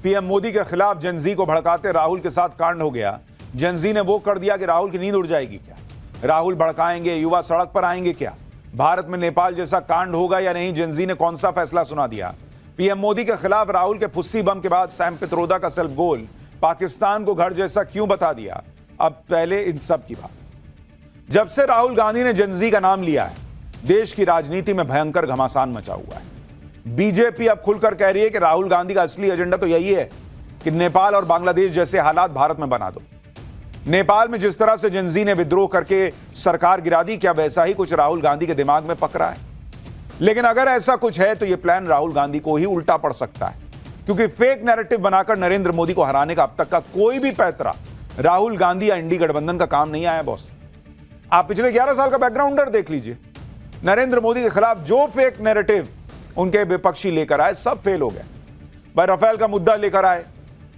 PM Modi के खिलाफ Gen Z को भड़काते राहुल के साथ कांड हो गया। जेनजी ने वो कर दिया कि राहुल की नींद उड़ जाएगी क्या? राहुल भड़काएंगे, युवा सड़क पर आएंगे क्या? भारत में नेपाल जैसा कांड होगा या नहीं? जेनजी ने कौन सा फैसला सुना दिया? पीएम मोदी के खिलाफ राहुल के फुस्सी बम के बाद सैम पित्रोदा का सेल्फ गोल पाकिस्तान को घर जैसा क्यों बता दिया? अब पहले इन सब की बात। जब से राहुल गांधी ने जेनजी का नाम लिया है, देश की राजनीति में भयंकर घमासान मचा हुआ है। बीजेपी अब खुलकर कह रही है कि राहुल गांधी का असली एजेंडा तो यही है कि नेपाल और बांग्लादेश जैसे हालात भारत में बना दो। नेपाल में जिस तरह से जेनजी ने विद्रोह करके सरकार गिरा दी, क्या वैसा ही कुछ राहुल गांधी के दिमाग में पक रहा है? लेकिन अगर ऐसा कुछ है तो यह प्लान राहुल गांधी को ही उल्टा पड़ सकता है, क्योंकि फेक नैरेटिव बनाकर नरेंद्र मोदी को हराने का अब तक का कोई भी पैतरा राहुल गांधी या इंडी गठबंधन का काम नहीं आया बॉस। आप पिछले 11 साल का बैकग्राउंडर देख लीजिए। नरेंद्र मोदी के खिलाफ जो फेक नैरेटिव उनके विपक्षी लेकर आए, सब फेल हो गए। भाई राफेल का मुद्दा लेकर आए,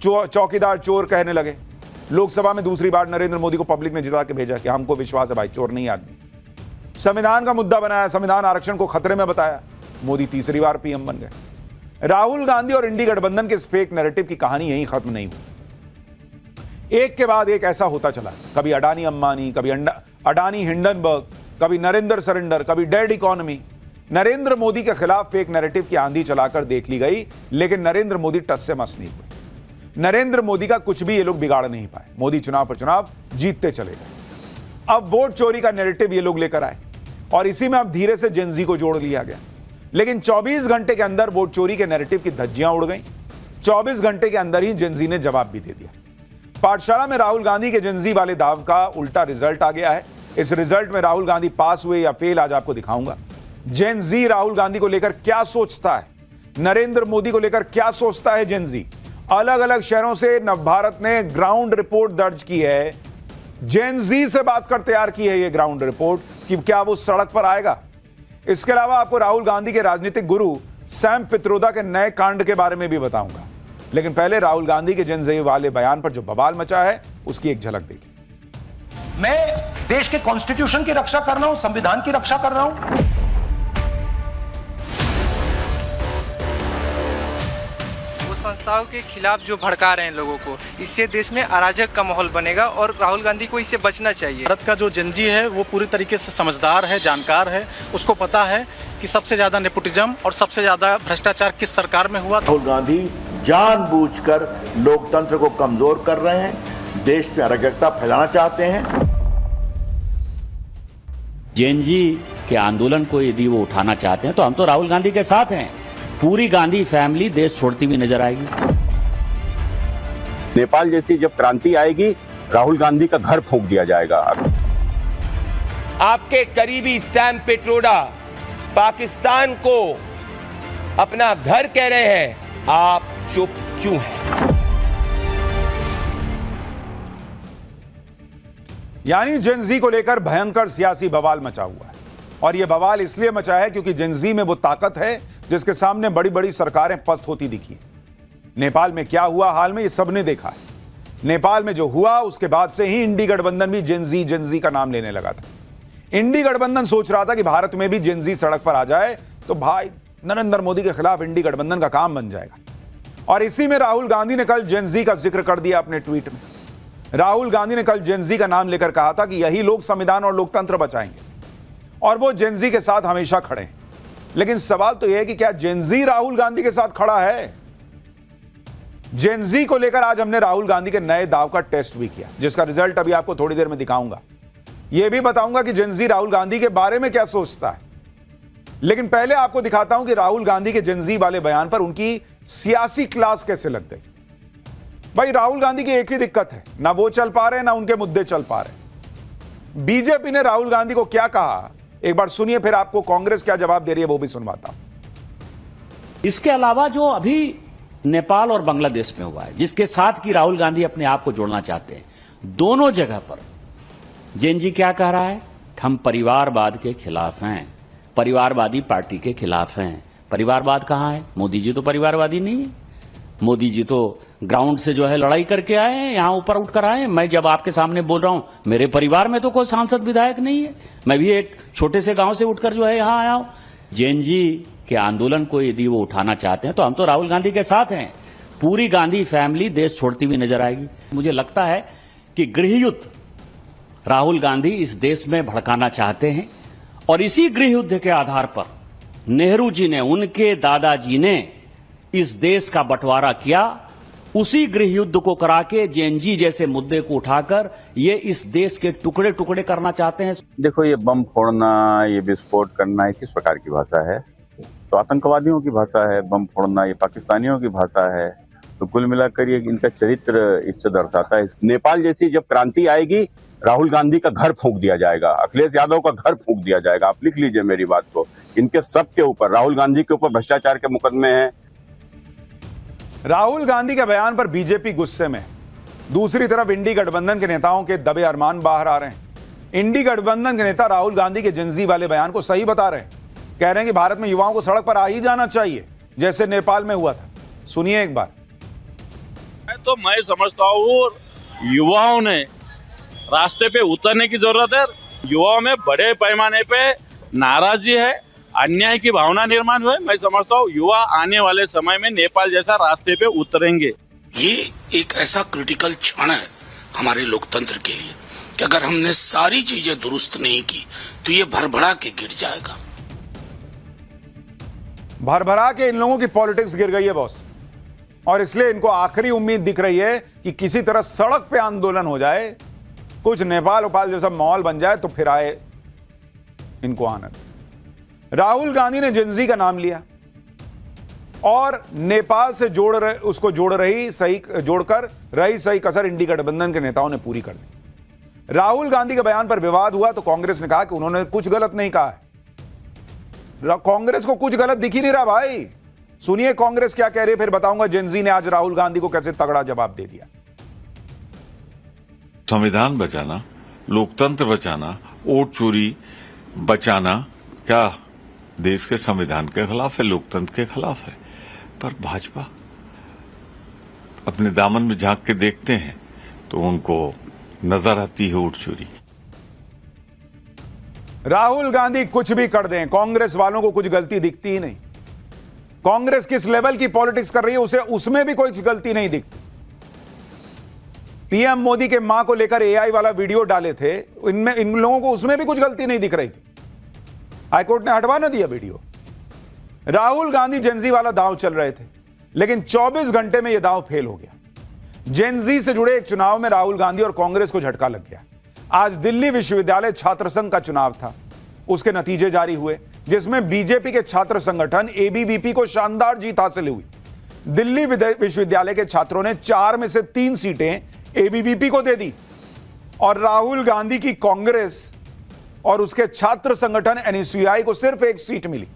चौकीदार चोर कहने लगे। लोकसभा में दूसरी बार नरेंद्र मोदी को पब्लिक ने जिता के भेजा कि हमको विश्वास है भाई चोर नहीं आदमी। संविधान का मुद्दा बनाया, संविधान आरक्षण को खतरे में बताया, मोदी तीसरी बार पीएम बन गए। राहुल गांधी और इंडी गठबंधन के इस फेक नैरेटिव की कहानी यहीं खत्म नहीं हुई। एक के बाद एक ऐसा होता चला, कभी अडानी अंबानी, कभी अडानी हिंडनबर्ग, कभी नरेंद्र सरेंडर, कभी डेड इकोनॉमी। नरेंद्र मोदी के खिलाफ फेक नैरेटिव की आंधी चलाकर देख ली गई, लेकिन नरेंद्र मोदी टस से मस नहीं हुए। नरेंद्र मोदी का कुछ भी ये लोग बिगाड़ नहीं पाए। मोदी चुनाव पर चुनाव जीतते चले गए। अब वोट चोरी का नैरेटिव ये लोग लेकर आए और इसी में अब धीरे से जेनजी को जोड़ लिया गया। लेकिन 24 घंटे के अंदर वोट चोरी के नैरेटिव की धज्जियां उड़ गई। 24 घंटे के अंदर ही जेनजी ने जवाब भी दे दिया। पाठशाला में राहुल गांधी के जेनजी वाले दाव का उल्टा रिजल्ट आ गया है। इस रिजल्ट में राहुल गांधी पास हुए या फेल आज आपको दिखाऊंगा। जेनजी राहुल गांधी को लेकर क्या सोचता है, नरेंद्र मोदी को लेकर क्या सोचता है जेनजी। अलग अलग शहरों से नवभारत ने ग्राउंड रिपोर्ट दर्ज की है। जेनजी से बात कर तैयार की है ये ग्राउंड रिपोर्ट कि क्या वो सड़क पर आएगा। इसके अलावा आपको राहुल गांधी के राजनीतिक गुरु सैम पित्रोदा के नए कांड के बारे में भी बताऊंगा। लेकिन पहले राहुल गांधी के जेनजी वाले बयान पर जो बवाल मचा है उसकी एक झलक देखिए। मैं देश के कॉन्स्टिट्यूशन की रक्षा कर रहा हूं, संविधान की रक्षा कर रहा हूं। संस्थाओं के खिलाफ जो भड़का रहे हैं लोगों को, इससे देश में अराजक का माहौल बनेगा और राहुल गांधी को इससे बचना चाहिए। भारत का जो जेनजी है वो पूरी तरीके से समझदार है, जानकार है। उसको पता है कि सबसे ज्यादा नेपोटिज्म और सबसे ज्यादा भ्रष्टाचार किस सरकार में हुआ। राहुल गांधी जानबूझकर लोकतंत्र को कमजोर कर रहे हैं, देश में अराजकता फैलाना चाहते हैं। जेनजी के आंदोलन को यदि वो उठाना चाहते हैं तो हम तो राहुल गांधी के साथ हैं। पूरी गांधी फैमिली देश छोड़ती हुई नजर आएगी। नेपाल जैसी जब क्रांति आएगी, राहुल गांधी का घर फूंक दिया जाएगा। आपके करीबी सैम पित्रोदा पाकिस्तान को अपना घर कह रहे हैं, आप चुप क्यों हैं? यानी जेनजी को लेकर भयंकर सियासी बवाल मचा हुआ है। और यह बवाल इसलिए मचा है क्योंकि जेनजी में वो ताकत है जिसके सामने बड़ी बड़ी सरकारें पस्त होती दिखी। नेपाल में क्या हुआ हाल में, ये सबने देखा है। नेपाल में जो हुआ उसके बाद से ही इंडी गठबंधन भी जेनजी का नाम लेने लगा था। इंडी गठबंधन सोच रहा था कि भारत में भी जेनजी सड़क पर आ जाए तो भाई नरेंद्र मोदी के खिलाफ इंडी गठबंधन का काम बन जाएगा। और इसी में राहुल गांधी ने कल जेनजी का जिक्र कर दिया अपने ट्वीट में। राहुल गांधी ने कल जेनजी का नाम लेकर कहा था कि यही लोग संविधान और लोकतंत्र बचाएंगे और वो जेनजी के साथ हमेशा खड़े हैं। लेकिन सवाल तो यह है कि क्या जेनजी राहुल गांधी के साथ खड़ा है? जेनजी को लेकर आज हमने राहुल गांधी के नए दाव का टेस्ट भी किया, जिसका रिजल्ट अभी आपको थोड़ी देर में दिखाऊंगा। यह भी बताऊंगा कि जेनजी राहुल गांधी के बारे में क्या सोचता है। लेकिन पहले आपको दिखाता हूं कि राहुल गांधी के जेनजी वाले बयान पर उनकी सियासी क्लास कैसे लग गई। भाई राहुल गांधी की एक ही दिक्कत है, ना वो चल पा रहे ना उनके मुद्दे चल पा रहे। बीजेपी ने राहुल गांधी को क्या कहा एक बार सुनिए, फिर आपको कांग्रेस क्या जवाब दे रही है वो भी सुनवाता हूं। इसके अलावा जो अभी नेपाल और बांग्लादेश में हुआ है, जिसके साथ की राहुल गांधी अपने आप को जोड़ना चाहते हैं, दोनों जगह पर जेनजी क्या कह रहा है? हम परिवारवाद के खिलाफ हैं, परिवारवादी पार्टी के खिलाफ हैं। परिवारवाद कहां है? मोदी जी तो परिवारवादी नहीं है। मोदी जी तो ग्राउंड से जो है लड़ाई करके आए हैं, यहां ऊपर उठकर आए हैं। मैं जब आपके सामने बोल रहा हूं, मेरे परिवार में तो कोई सांसद विधायक नहीं है, मैं भी एक छोटे से गांव से उठकर जो है यहां आया हूं। जेनजी के आंदोलन को यदि वो उठाना चाहते हैं तो हम तो राहुल गांधी के साथ हैं। पूरी गांधी फैमिली देश छोड़ती हुई नजर आएगी। मुझे लगता है कि गृहयुद्ध राहुल गांधी इस देश में भड़काना चाहते हैं और इसी गृहयुद्ध के आधार पर नेहरू जी ने, उनके दादाजी ने इस देश का बंटवारा किया। उसी गृहयुद्ध को करा के जेएनजी जैसे मुद्दे को उठाकर ये इस देश के टुकड़े टुकड़े करना चाहते हैं। देखो, ये बम फोड़ना, ये विस्फोट करना, ये किस प्रकार की भाषा है? तो आतंकवादियों की भाषा है। बम फोड़ना ये पाकिस्तानियों की भाषा है। तो कुल मिलाकर ये इनका चरित्र इससे दर्शाता है। नेपाल जैसी जब क्रांति आएगी, राहुल गांधी का घर फूंक दिया जाएगा, अखिलेश यादव का घर फूंक दिया जाएगा। आप लिख लीजिए मेरी बात को। इनके सबके ऊपर, राहुल गांधी के ऊपर भ्रष्टाचार के मुकदमे हैं। राहुल गांधी के बयान पर बीजेपी गुस्से में। दूसरी तरफ इंडी गठबंधन के नेताओं के दबे अरमान बाहर आ रहे हैं। इंडी गठबंधन के नेता राहुल गांधी के जेनजी वाले बयान को सही बता रहे हैं। कह रहे हैं कि भारत में युवाओं को सड़क पर आ ही जाना चाहिए, जैसे नेपाल में हुआ था। सुनिए एक बार। तो मैं समझता हूँ युवाओं ने रास्ते पे उतरने की जरूरत है। युवाओं में बड़े पैमाने पे नाराजगी है, अन्याय की भावना निर्माण हुए। मैं समझता हूँ युवा आने वाले समय में नेपाल जैसा रास्ते पे उतरेंगे। ये एक ऐसा क्रिटिकल क्षण है हमारे लोकतंत्र के लिए कि अगर हमने सारी चीजें दुरुस्त नहीं की तो ये भरभरा के गिर जाएगा। भरभरा के इन लोगों की पॉलिटिक्स गिर गई है बॉस, और इसलिए इनको आखिरी उम्मीद दिख रही है कि किसी तरह सड़क पे आंदोलन हो जाए, कुछ नेपाल उपाल जैसा माहौल बन जाए तो फिर आए इनको आनंद। राहुल गांधी ने जेनजी का नाम लिया और नेपाल से जोड़कर रही सही कसर इंडी गठबंधन के नेताओं ने पूरी कर दी। राहुल गांधी के बयान पर विवाद हुआ तो कांग्रेस ने कहा कि उन्होंने कुछ गलत नहीं कहा है। कांग्रेस को कुछ गलत दिख ही नहीं रहा भाई। सुनिए कांग्रेस क्या कह रही है, फिर बताऊंगा जेनजी ने आज राहुल गांधी को कैसे तगड़ा जवाब दे दिया। संविधान बचाना, लोकतंत्र बचाना, वोट चोरी बचाना क्या देश के संविधान के खिलाफ है, लोकतंत्र के खिलाफ है? पर भाजपा अपने दामन में झांक के देखते हैं तो उनको नजर आती है वोट चोरी। राहुल गांधी कुछ भी कर दें, कांग्रेस वालों को कुछ गलती दिखती ही नहीं। कांग्रेस किस लेवल की पॉलिटिक्स कर रही है उसे उसमें भी कोई गलती नहीं दिखती। पीएम मोदी के मां को लेकर एआई वाला वीडियो डाले थे, इनमें इन लोगों को उसमें भी कुछ गलती नहीं दिख रही थी। हाईकोर्ट ने हटवा ना दिया वीडियो। राहुल गांधी जेनजी वाला दांव चल रहे थे, लेकिन 24 घंटे में यह दांव फेल हो गया। जेनजी से जुड़े एक चुनाव में राहुल गांधी और कांग्रेस को झटका लग गया। आज दिल्ली विश्वविद्यालय छात्र संघ का चुनाव था, उसके नतीजे जारी हुए जिसमें बीजेपी के छात्र संगठन एबीवीपी को शानदार जीत हासिल हुई। दिल्ली विश्वविद्यालय के छात्रों ने 4 में से 3 सीटें एबीवीपी को दे दी और राहुल गांधी की कांग्रेस और उसके छात्र संगठन एनएसयूआई को सिर्फ 1 सीट मिली।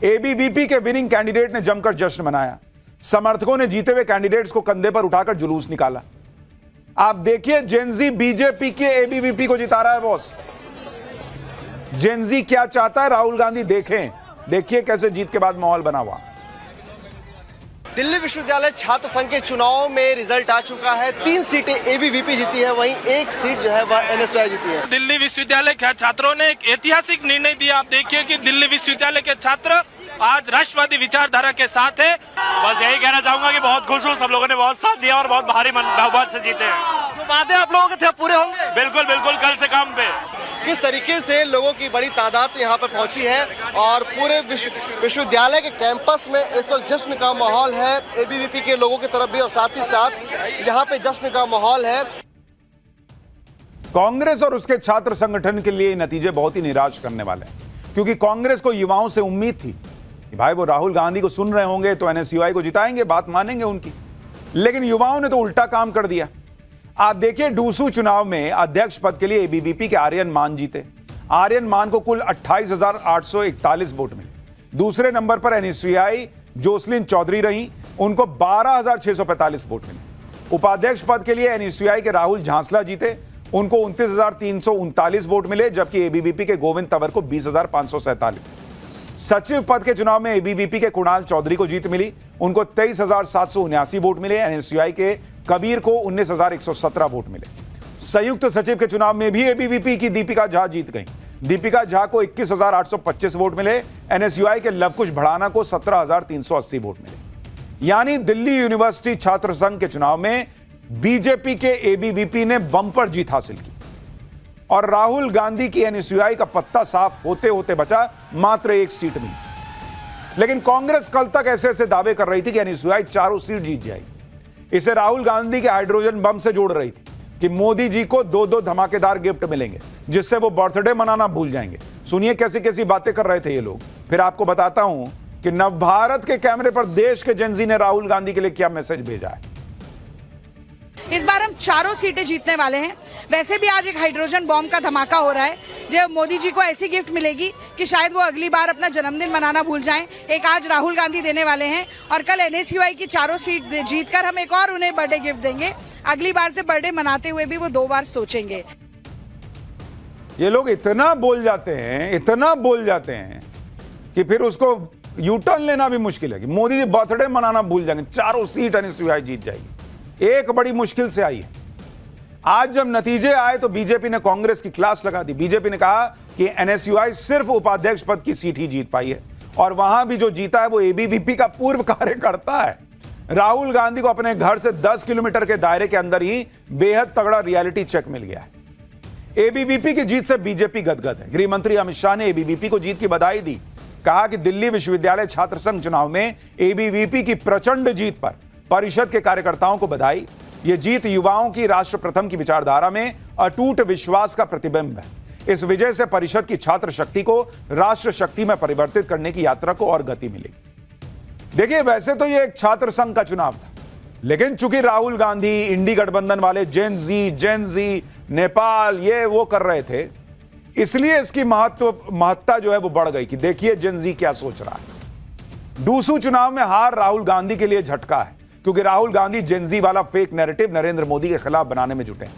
एबीवीपी के विनिंग कैंडिडेट ने जमकर जश्न मनाया। समर्थकों ने जीते हुए कैंडिडेट्स को कंधे पर उठाकर जुलूस निकाला। आप देखिए जेनजी बीजेपी के एबीवीपी को जिता रहा है बॉस। जेनजी क्या चाहता है राहुल गांधी देखिए कैसे जीत के बाद माहौल बना हुआ। दिल्ली विश्वविद्यालय छात्र संघ के चुनाव में रिजल्ट आ चुका है। 3 सीटें एबीवीपी जीती है, वहीं 1 सीट जो है वह एनएसयूआई जीती है। दिल्ली विश्वविद्यालय के छात्रों ने एक ऐतिहासिक निर्णय दिया। आप देखिए कि दिल्ली विश्वविद्यालय के छात्र आज राष्ट्रवादी विचारधारा के साथ है। बस यही कहना चाहूंगा कि बहुत खुश हूँ, सब लोगों ने बहुत साथ दिया और बहुत भारी बहुमत से जीते हैं। जो वादे आप लोगों के थे पूरे होंगे? बिल्कुल बिल्कुल, कल से काम पे। किस तरीके से लोगों की बड़ी तादाद यहाँ पर पहुंची है और पूरे विश्वविद्यालय के कैंपस में इस वक्त जश्न का माहौल है, एबीवीपी के लोगों की तरफ भी और साथ ही साथ यहाँ पे जश्न का माहौल है। कांग्रेस और उसके छात्र संगठन के लिए नतीजे बहुत ही निराश करने वाले हैं, क्योंकि कांग्रेस को युवाओं से उम्मीद थी कि भाई वो राहुल गांधी को सुन रहे होंगे तो एनएसयूआई को जिताएंगे, बात मानेंगे उनकी। लेकिन युवाओं ने तो उल्टा काम कर दिया। आप देखिए डूसू चुनाव में अध्यक्ष पद के लिए एबीवीपी के आर्यन मान जीते। आर्यन मान को कुल 28,841 वोट मिले। दूसरे नंबर पर एनएसयूआई जोसलिन चौधरी रही, उनको 12,645 वोट मिले। उपाध्यक्ष पद के लिए एनएसयूआई के राहुल झांसला जीते, उनको 29,339 वोट मिले, जबकि एबीवीपी के गोविंद तंवर को 20,547। सचिव पद के चुनाव में एबीवीपी के कुणाल चौधरी को जीत मिली, उनको 23,779 वोट मिले। एनएसयूआई के कबीर को 19,117 वोट मिले। संयुक्त सचिव के चुनाव में भी एबीवीपी की दीपिका झा जीत गई। दीपिका झा को 21,825 वोट मिले। एनएसयूआई के लवकुश भड़ाना को 17,380 वोट मिले। यानी दिल्ली यूनिवर्सिटी छात्र संघ के चुनाव में बीजेपी के एबीवीपी ने बम्पर जीत हासिल की और राहुल गांधी की एनएसयूआई का पत्ता साफ होते होते बचा मात्र एक सीट में। लेकिन कांग्रेस कल तक ऐसे ऐसे दावे कर रही थी कि एनएसयूआई चारों सीट जीत जाएगी। इसे राहुल गांधी के हाइड्रोजन बम से जोड़ रही थी कि मोदी जी को 2-2 धमाकेदार गिफ्ट मिलेंगे जिससे वो बर्थडे मनाना भूल जाएंगे। सुनिए कैसी कैसी बातें कर रहे थे ये लोग। फिर आपको बताता हूं कि नवभारत के कैमरे पर देश के जेनजी ने राहुल गांधी के लिए क्या मैसेज भेजा है। इस बार हम चारों सीटें जीतने वाले हैं। वैसे भी आज एक हाइड्रोजन बॉम्ब का धमाका हो रहा है जो मोदी जी को ऐसी गिफ्ट मिलेगी कि शायद वो अगली बार अपना जन्मदिन मनाना भूल जाएं। एक आज राहुल गांधी देने वाले हैं और कल एनएसयूआई की चारों सीट जीतकर हम एक और उन्हें बर्थडे गिफ्ट देंगे। अगली बार से बर्थडे मनाते हुए भी वो 2 बार सोचेंगे। ये लोग इतना बोल जाते हैं कि फिर उसको यू टर्न लेना भी मुश्किल है कि मोदी जी बर्थडे मनाना भूल जाएंगे, चारों सीट एनएसयूआई जीत जाएगी। एक बड़ी मुश्किल से आई है। आज जब नतीजे आए तो बीजेपी ने कांग्रेस की क्लास लगा दी। बीजेपी ने कहा कि एनएसयूआई सिर्फ उपाध्यक्ष पद की सीट ही जीत पाई है और वहां भी जो जीता है वो एबीवीपी का पूर्व कार्यकर्ता है। राहुल गांधी को अपने घर से 10 किलोमीटर के दायरे के अंदर ही बेहद तगड़ा रियलिटी चेक मिल गया है। एबीवीपी की जीत से बीजेपी गदगद है। गृह मंत्री अमित शाह ने एबीवीपी को जीत की बधाई दी। कहा कि दिल्ली विश्वविद्यालय छात्र संघ चुनाव में एबीवीपी की प्रचंड जीत पर परिषद के कार्यकर्ताओं को बधाई। यह जीत युवाओं की राष्ट्र प्रथम की विचारधारा में अटूट विश्वास का प्रतिबिंब है। इस विजय से परिषद की छात्र शक्ति को राष्ट्र शक्ति में परिवर्तित करने की यात्रा को और गति मिलेगी। देखिए वैसे तो यह एक छात्र संघ का चुनाव था, लेकिन चूंकि राहुल गांधी इंडी गठबंधन वाले जेनजी नेपाल ये वो कर रहे थे, इसलिए इसकी महत्ता जो है वो बढ़ गई कि देखिए जेनजी क्या सोच रहा है। डूसू चुनाव में हार राहुल गांधी के लिए झटका है क्योंकि राहुल गांधी जेनजी वाला फेक नैरेटिव नरेंद्र मोदी के खिलाफ बनाने में जुटे हैं।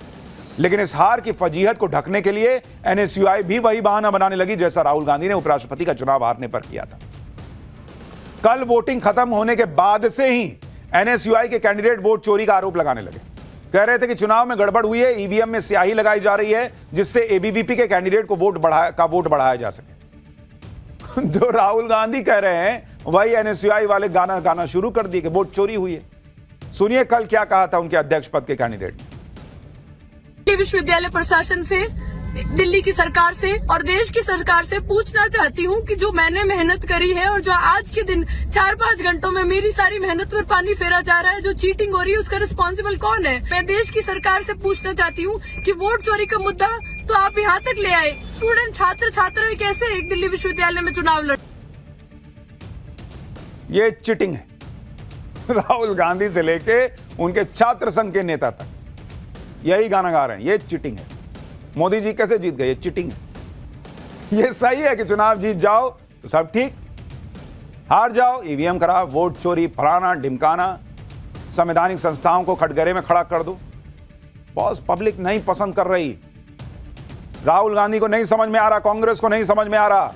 लेकिन इस हार की फजीहत को ढकने के लिए एनएसयूआई भी वही बहाना बनाने लगी जैसा राहुल गांधी ने उपराष्ट्रपति का चुनाव हारने पर किया था। कल वोटिंग खत्म होने के बाद से ही एनएसयूआई के कैंडिडेट वोट चोरी का आरोप लगाने लगे। कह रहे थे कि चुनाव में गड़बड़ हुई है, ईवीएम में स्याही लगाई जा रही है जिससे एबीवीपी के कैंडिडेट को वोट बढ़ाया जा सके। जो राहुल गांधी कह रहे हैं वही एनएसयूआई वाले गाना शुरू कर दिए कि वोट चोरी हुई है। सुनिए कल क्या कहा था उनके अध्यक्ष पद के कैंडिडेट ने। विश्वविद्यालय प्रशासन से, दिल्ली की सरकार से और देश की सरकार से पूछना चाहती हूँ कि जो मैंने मेहनत करी है और जो आज के दिन 4-5 घंटों में मेरी सारी मेहनत पर पानी फेरा जा रहा है, जो चीटिंग हो रही है उसका रिस्पॉन्सिबल कौन है। मैं देश की सरकार से पूछना चाहती हूँ कि वोट चोरी का मुद्दा तो आप यहाँ तक ले आए, स्टूडेंट छात्र कैसे एक दिल्ली विश्वविद्यालय में चुनाव लड़। ये चिटिंग है। राहुल गांधी से लेके उनके छात्र संघ के नेता तक यही गाना गा रहे हैं, ये चिटिंग है। मोदी जी कैसे जीत गए, ये चिटिंग है। ये सही है कि चुनाव जीत जाओ तो सब ठीक, हार जाओ ईवीएम खराब, वोट चोरी, फलाना ढिमकाना, संवैधानिक संस्थाओं को कटघरे में खड़ा कर दो। बॉस पब्लिक नहीं पसंद कर रही, राहुल गांधी को नहीं समझ में आ रहा, कांग्रेस को नहीं समझ में आ रहा।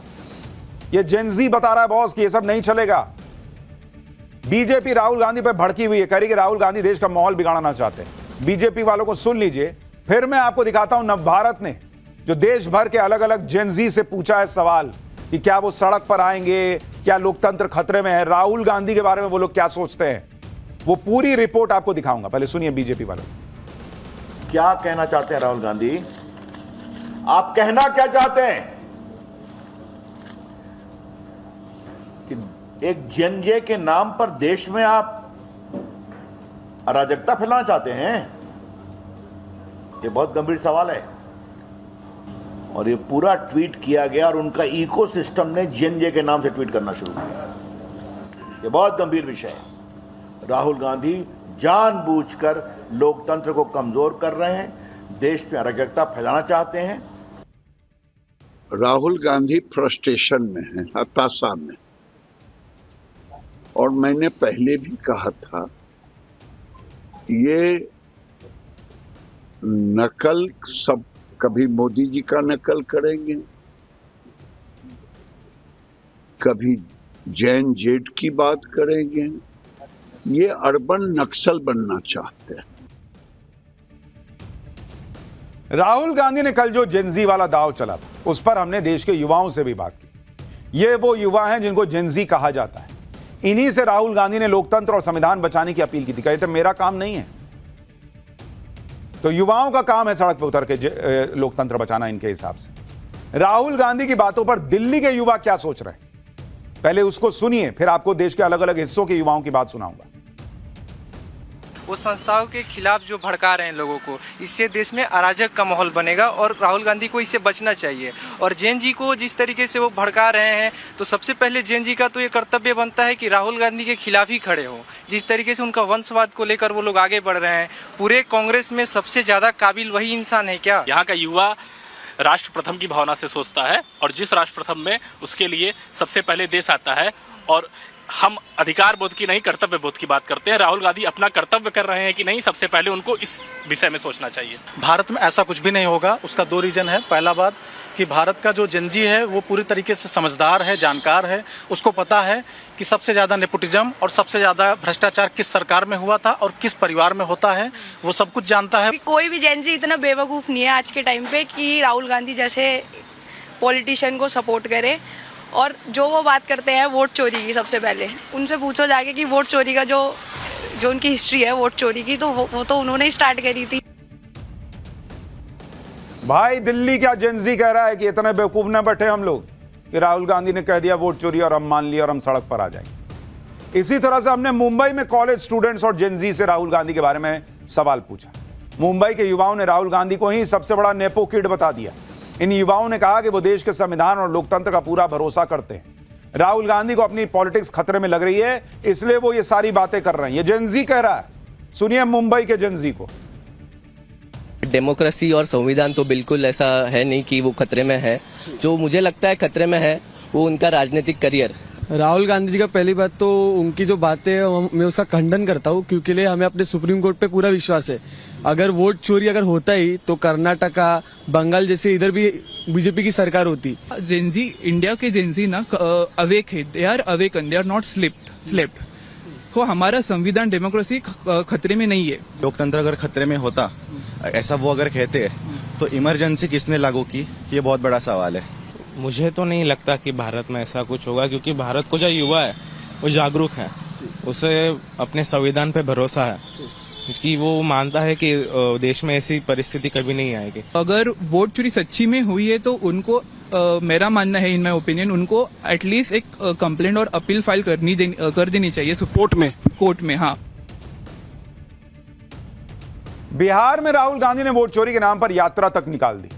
ये जेनजी बता रहा है बॉस कि ये सब नहीं चलेगा। बीजेपी राहुल गांधी पर भड़की हुई है, कह रही कि राहुल गांधी देश का माहौल बिगाड़ना चाहते हैं। बीजेपी वालों को सुन लीजिए, फिर मैं आपको दिखाता हूं नवभारत ने जो देश भर के अलग अलग जेनजी से पूछा है सवाल कि क्या वो सड़क पर आएंगे, क्या लोकतंत्र खतरे में है, राहुल गांधी के बारे में वो लोग क्या सोचते हैं, वो पूरी रिपोर्ट आपको दिखाऊंगा। पहले सुनिए बीजेपी वालों। क्या कहना चाहते हैं राहुल गांधी, आप कहना क्या चाहते हैं कि एक जेनजे के नाम पर देश में आप अराजकता फैलाना चाहते हैं? ये बहुत गंभीर सवाल है और ये पूरा ट्वीट किया गया और उनका इकोसिस्टम ने जेनजे के नाम से ट्वीट करना शुरू किया। ये बहुत गंभीर विषय है। राहुल गांधी जानबूझकर लोकतंत्र को कमजोर कर रहे हैं, देश में अराजकता फैलाना चाहते हैं। राहुल गांधी फ्रस्ट्रेशन में है, हताशा में, और मैंने पहले भी कहा था ये नकल सब, कभी मोदी जी का नकल करेंगे, कभी जैन जेट की बात करेंगे, ये अर्बन नक्सल बनना चाहते हैं। राहुल गांधी ने कल जो जेनजी वाला दाव चला था उस पर हमने देश के युवाओं से भी बात की। ये वो युवा हैं जिनको जेनजी कहा जाता है। इन्हीं से राहुल गांधी ने लोकतंत्र और संविधान बचाने की अपील की थी। कहते मेरा काम नहीं है, तो युवाओं का काम है सड़क पर उतर के लोकतंत्र बचाना। इनके हिसाब से राहुल गांधी की बातों पर दिल्ली के युवा क्या सोच रहे हैं, पहले उसको सुनिए, फिर आपको देश के अलग अलग हिस्सों के युवाओं की बात सुनाऊंगा। वो संस्थाओं के खिलाफ जो भड़का रहे हैं लोगों को, इससे देश में अराजक का माहौल बनेगा और राहुल गांधी को इससे बचना चाहिए। और जैन जी को जिस तरीके से वो भड़का रहे हैं, तो सबसे पहले जैन जी का तो ये कर्तव्य बनता है कि राहुल गांधी के खिलाफ ही खड़े हो। जिस तरीके से उनका वंशवाद को लेकर वो लोग आगे बढ़ रहे हैं, पूरे कांग्रेस में सबसे ज़्यादा काबिल वही इंसान है क्या? यहाँ का युवा राष्ट्र प्रथम की भावना से सोचता है और जिस राष्ट्र प्रथम में उसके लिए सबसे पहले देश आता है। और हम अधिकार बोध की नहीं, कर्तव्य बोध की बात करते हैं। राहुल गांधी अपना कर्तव्य कर रहे हैं कि नहीं, सबसे पहले उनको इस विषय में सोचना चाहिए। भारत में ऐसा कुछ भी नहीं होगा। उसका दो रीजन है। पहला बात कि भारत का जो जेनजी है वो पूरी तरीके से समझदार है, जानकार है। उसको पता है कि सबसे ज़्यादा नेपोटिज्म और सबसे ज़्यादा भ्रष्टाचार किस सरकार में हुआ था और किस परिवार में होता है, वो सब कुछ जानता है। कोई भी जेनजी इतना बेवकूफ़ नहीं है आज के टाइम पे कि राहुल गांधी जैसे पॉलिटिशियन को सपोर्ट करे। और जो वो बात करते हैं वोट चोरी की, सबसे पहले उनसे पूछो जाके कि वोट चोरी का जो उनकी हिस्ट्री है वोट चोरी की, तो वो तो उन्होंने ही स्टार्ट करी थी। भाई दिल्ली क्या जेनजी कह रहा है कि इतने बेवकूफ न बैठे हम लोग कि राहुल गांधी ने कह दिया वोट चोरी और हम मान लिया और हम सड़क पर आ जाएंगे। इसी तरह से हमने मुंबई में कॉलेज स्टूडेंट्स और जेनजी से राहुल गांधी के बारे में सवाल पूछा। मुंबई के युवाओं ने राहुल गांधी को ही सबसे बड़ा नेपो किड बता दिया। इन युवाओं ने कहा कि वो देश के संविधान और लोकतंत्र का पूरा भरोसा करते हैं। राहुल गांधी को अपनी पॉलिटिक्स खतरे में लग रही है, इसलिए वो ये सारी बातें कर रहे हैं। ये जेनजी कह रहा है, सुनिए मुंबई के जेनजी को। डेमोक्रेसी और संविधान तो बिल्कुल ऐसा है नहीं कि वो खतरे में है। जो मुझे लगता है खतरे में है वो उनका राजनीतिक करियर। राहुल गांधी जी का पहली बात तो उनकी जो बातें है मैं उसका खंडन करता हूँ, क्योंकि लिए हमें अपने सुप्रीम कोर्ट पे पूरा विश्वास है। अगर वोट चोरी अगर होता ही तो कर्नाटका, बंगाल जैसे इधर भी बीजेपी की सरकार होती। जेनजी, इंडिया के जेनजी ना अवेक है, they are awaken, they are not slept. तो हमारा संविधान डेमोक्रेसी खतरे में नहीं है। लोकतंत्र अगर खतरे में होता, ऐसा वो अगर कहते तो इमरजेंसी किसने लागू की, ये बहुत बड़ा सवाल है। मुझे तो नहीं लगता कि भारत में ऐसा कुछ होगा, क्योंकि भारत को जो युवा है वो जागरूक है, उसे अपने संविधान पे भरोसा है, कि वो मानता है कि देश में ऐसी परिस्थिति कभी नहीं आएगी। अगर वोट चोरी सच्ची में हुई है तो उनको मेरा मानना है, इन माय ओपिनियन, उनको एटलीस्ट एक कंप्लेंट और अपील फाइल कर देनी चाहिए कोर्ट में। हाँ, बिहार में राहुल गांधी ने वोट चोरी के नाम पर यात्रा तक निकाल दी।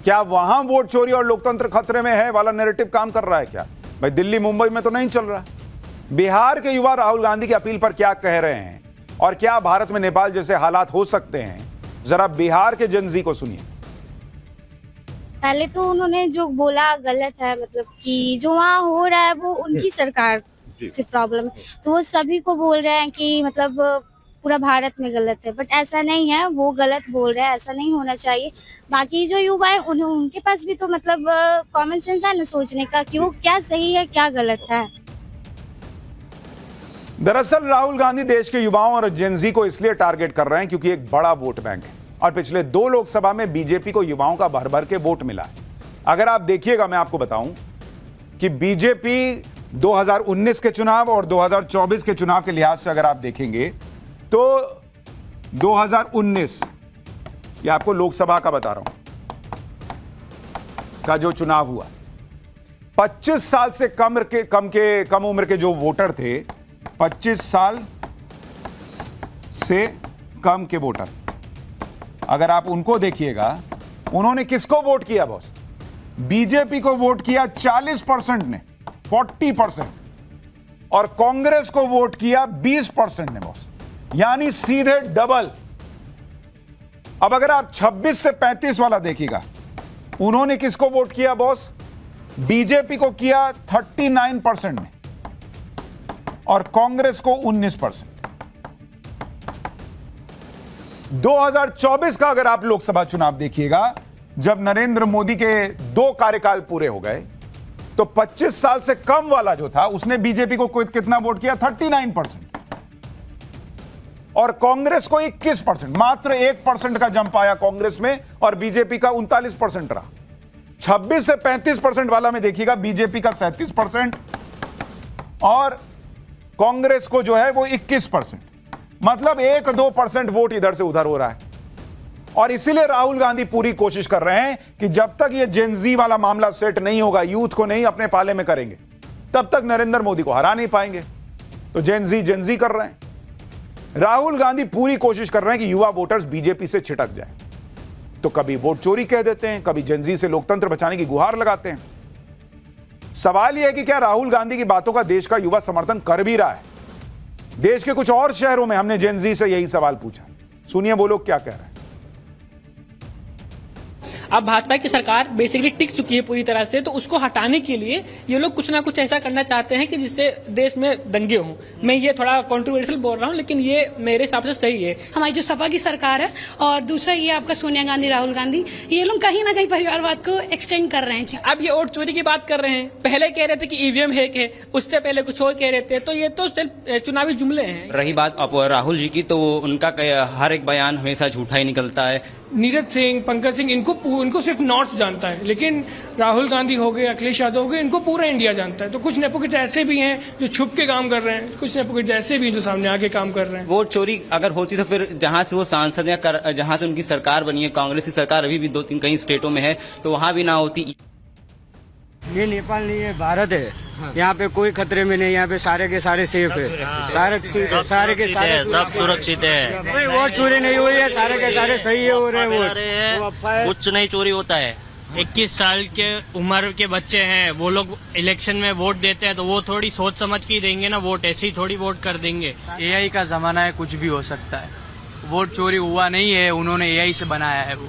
क्या वहां वोट चोरी और लोकतंत्र खतरे में है वाला नैरेटिव काम कर रहा है क्या? भाई दिल्ली मुंबई में तो नहीं चल रहा। बिहार के युवा राहुल गांधी की अपील पर क्या कह रहे हैं और क्या भारत में नेपाल जैसे हालात हो सकते हैं, जरा बिहार के जेनजी को सुनिए। पहले तो उन्होंने जो बोला गलत है, मतलब कि जो वहाँ हो रहा है वो उनकी सरकार से प्रॉब्लम, तो वो सभी को बोल रहे हैं कि मतलब पूरा भारत में गलत है, बट ऐसा नहीं है, वो गलत बोल रहे हैं, ऐसा नहीं होना चाहिए। बाकी जो युवा है उनके पास भी तो मतलब कॉमन सेंस है ना सोचने का कि वो क्या सही है क्या गलत है। दरअसल राहुल गांधी देश के युवाओं और जेनजी को इसलिए टारगेट कर रहे हैं क्योंकि एक बड़ा वोट बैंक है और पिछले 2 लोकसभा में बीजेपी को युवाओं का भर भर के वोट मिला है। अगर आप देखिएगा, मैं आपको बताऊं कि बीजेपी 2019 के चुनाव और 2024 के चुनाव के लिहाज से अगर आप देखेंगे तो 2019, ये आपको लोकसभा का बता रहा हूं, का जो चुनाव हुआ, 25 साल से कम उम्र के जो वोटर थे, 25 साल से कम के वोटर, अगर आप उनको देखिएगा, उन्होंने किसको वोट किया बॉस? बीजेपी को वोट किया 40% ने, 40%, और कांग्रेस को वोट किया 20% ने बॉस, यानी सीधे डबल। अब अगर आप 26 से 35 वाला देखिएगा, उन्होंने किसको वोट किया बॉस? बीजेपी को किया 39% ने और कांग्रेस को 19%। 2024 का अगर आप लोकसभा चुनाव देखिएगा, जब नरेंद्र मोदी के 2 कार्यकाल पूरे हो गए, तो 25 साल से कम वाला जो था उसने बीजेपी को कितना वोट किया? 39%, और कांग्रेस को 21%। मात्र 1% का जंप आया कांग्रेस में और बीजेपी का 39% रहा। 26 से 35% वाला में देखिएगा, बीजेपी का 37% और कांग्रेस को जो है वो 21%, मतलब 1-2% वोट इधर से उधर हो रहा है। और इसीलिए राहुल गांधी पूरी कोशिश कर रहे हैं कि जब तक ये जेनजी वाला मामला सेट नहीं होगा, यूथ को नहीं अपने पाले में करेंगे, तब तक नरेंद्र मोदी को हरा नहीं पाएंगे। तो जेनजी कर रहे हैं। राहुल गांधी पूरी कोशिश कर रहे हैं कि युवा वोटर्स बीजेपी से छिटक जाए। तो कभी वोट चोरी कह देते हैं, कभी जेनजी से लोकतंत्र बचाने की गुहार लगाते हैं। सवाल यह है कि क्या राहुल गांधी की बातों का देश का युवा समर्थन कर भी रहा है? देश के कुछ और शहरों में हमने जेनजी से यही सवाल पूछा। सुनिए वो लोग क्या कह रहे हैं। अब भाजपा की सरकार बेसिकली टिक चुकी है पूरी तरह से, तो उसको हटाने के लिए ये लोग कुछ ना कुछ ऐसा करना चाहते हैं कि जिससे देश में दंगे हों। मैं ये थोड़ा कंट्रोवर्शियल बोल रहा हूँ, लेकिन ये मेरे हिसाब से सही है। हमारी जो सपा की सरकार है और दूसरा ये आपका सोनिया गांधी, राहुल गांधी, ये लोग कहीं ना कहीं परिवारवाद को एक्सटेंड कर रहे हैं। अब ये वोट चोरी की बात कर रहे हैं, पहले कह रहे थे कि ईवीएम हैक है, उससे पहले कुछ और कह रहे थे। तो ये तो सिर्फ चुनावी जुमले हैं। रही बात राहुल जी की, तो उनका हर एक बयान हमेशा झूठा ही निकलता है। नीरज सिंह, पंकज सिंह, इनको सिर्फ नॉर्थ जानता है, लेकिन राहुल गांधी हो गए, अखिलेश यादव हो गए, इनको पूरा इंडिया जानता है। तो कुछ नेपोकिट ऐसे भी हैं जो छुप के काम कर रहे हैं, कुछ नेपोकिट ऐसे भी हैं जो सामने आके काम कर रहे हैं। वोट चोरी अगर होती तो फिर जहां से वो सांसद या जहां से उनकी सरकार बनी है, कांग्रेस की सरकार अभी भी 2-3 कई स्टेटों में है, तो वहां भी ना होती। ये नेपाल नहीं है, भारत है। यहाँ पे कोई खतरे में नहीं, यहाँ पे सारे के सारे सेफ है, सारे के सारे सब सुरक्षित है। कोई वोट चोरी नहीं हुई है, सारे के सारे सही है हो रहे हैं। कुछ नहीं चोरी होता है। 21 साल के उम्र के बच्चे हैं, वो लोग इलेक्शन में वोट देते हैं, तो वो थोड़ी सोच समझ के देंगे ना वोट, ऐसे ही थोड़ी वोट कर देंगे। AI का जमाना है, कुछ भी हो सकता है। वोट चोरी हुआ नहीं है, उन्होंने AI से बनाया है। वो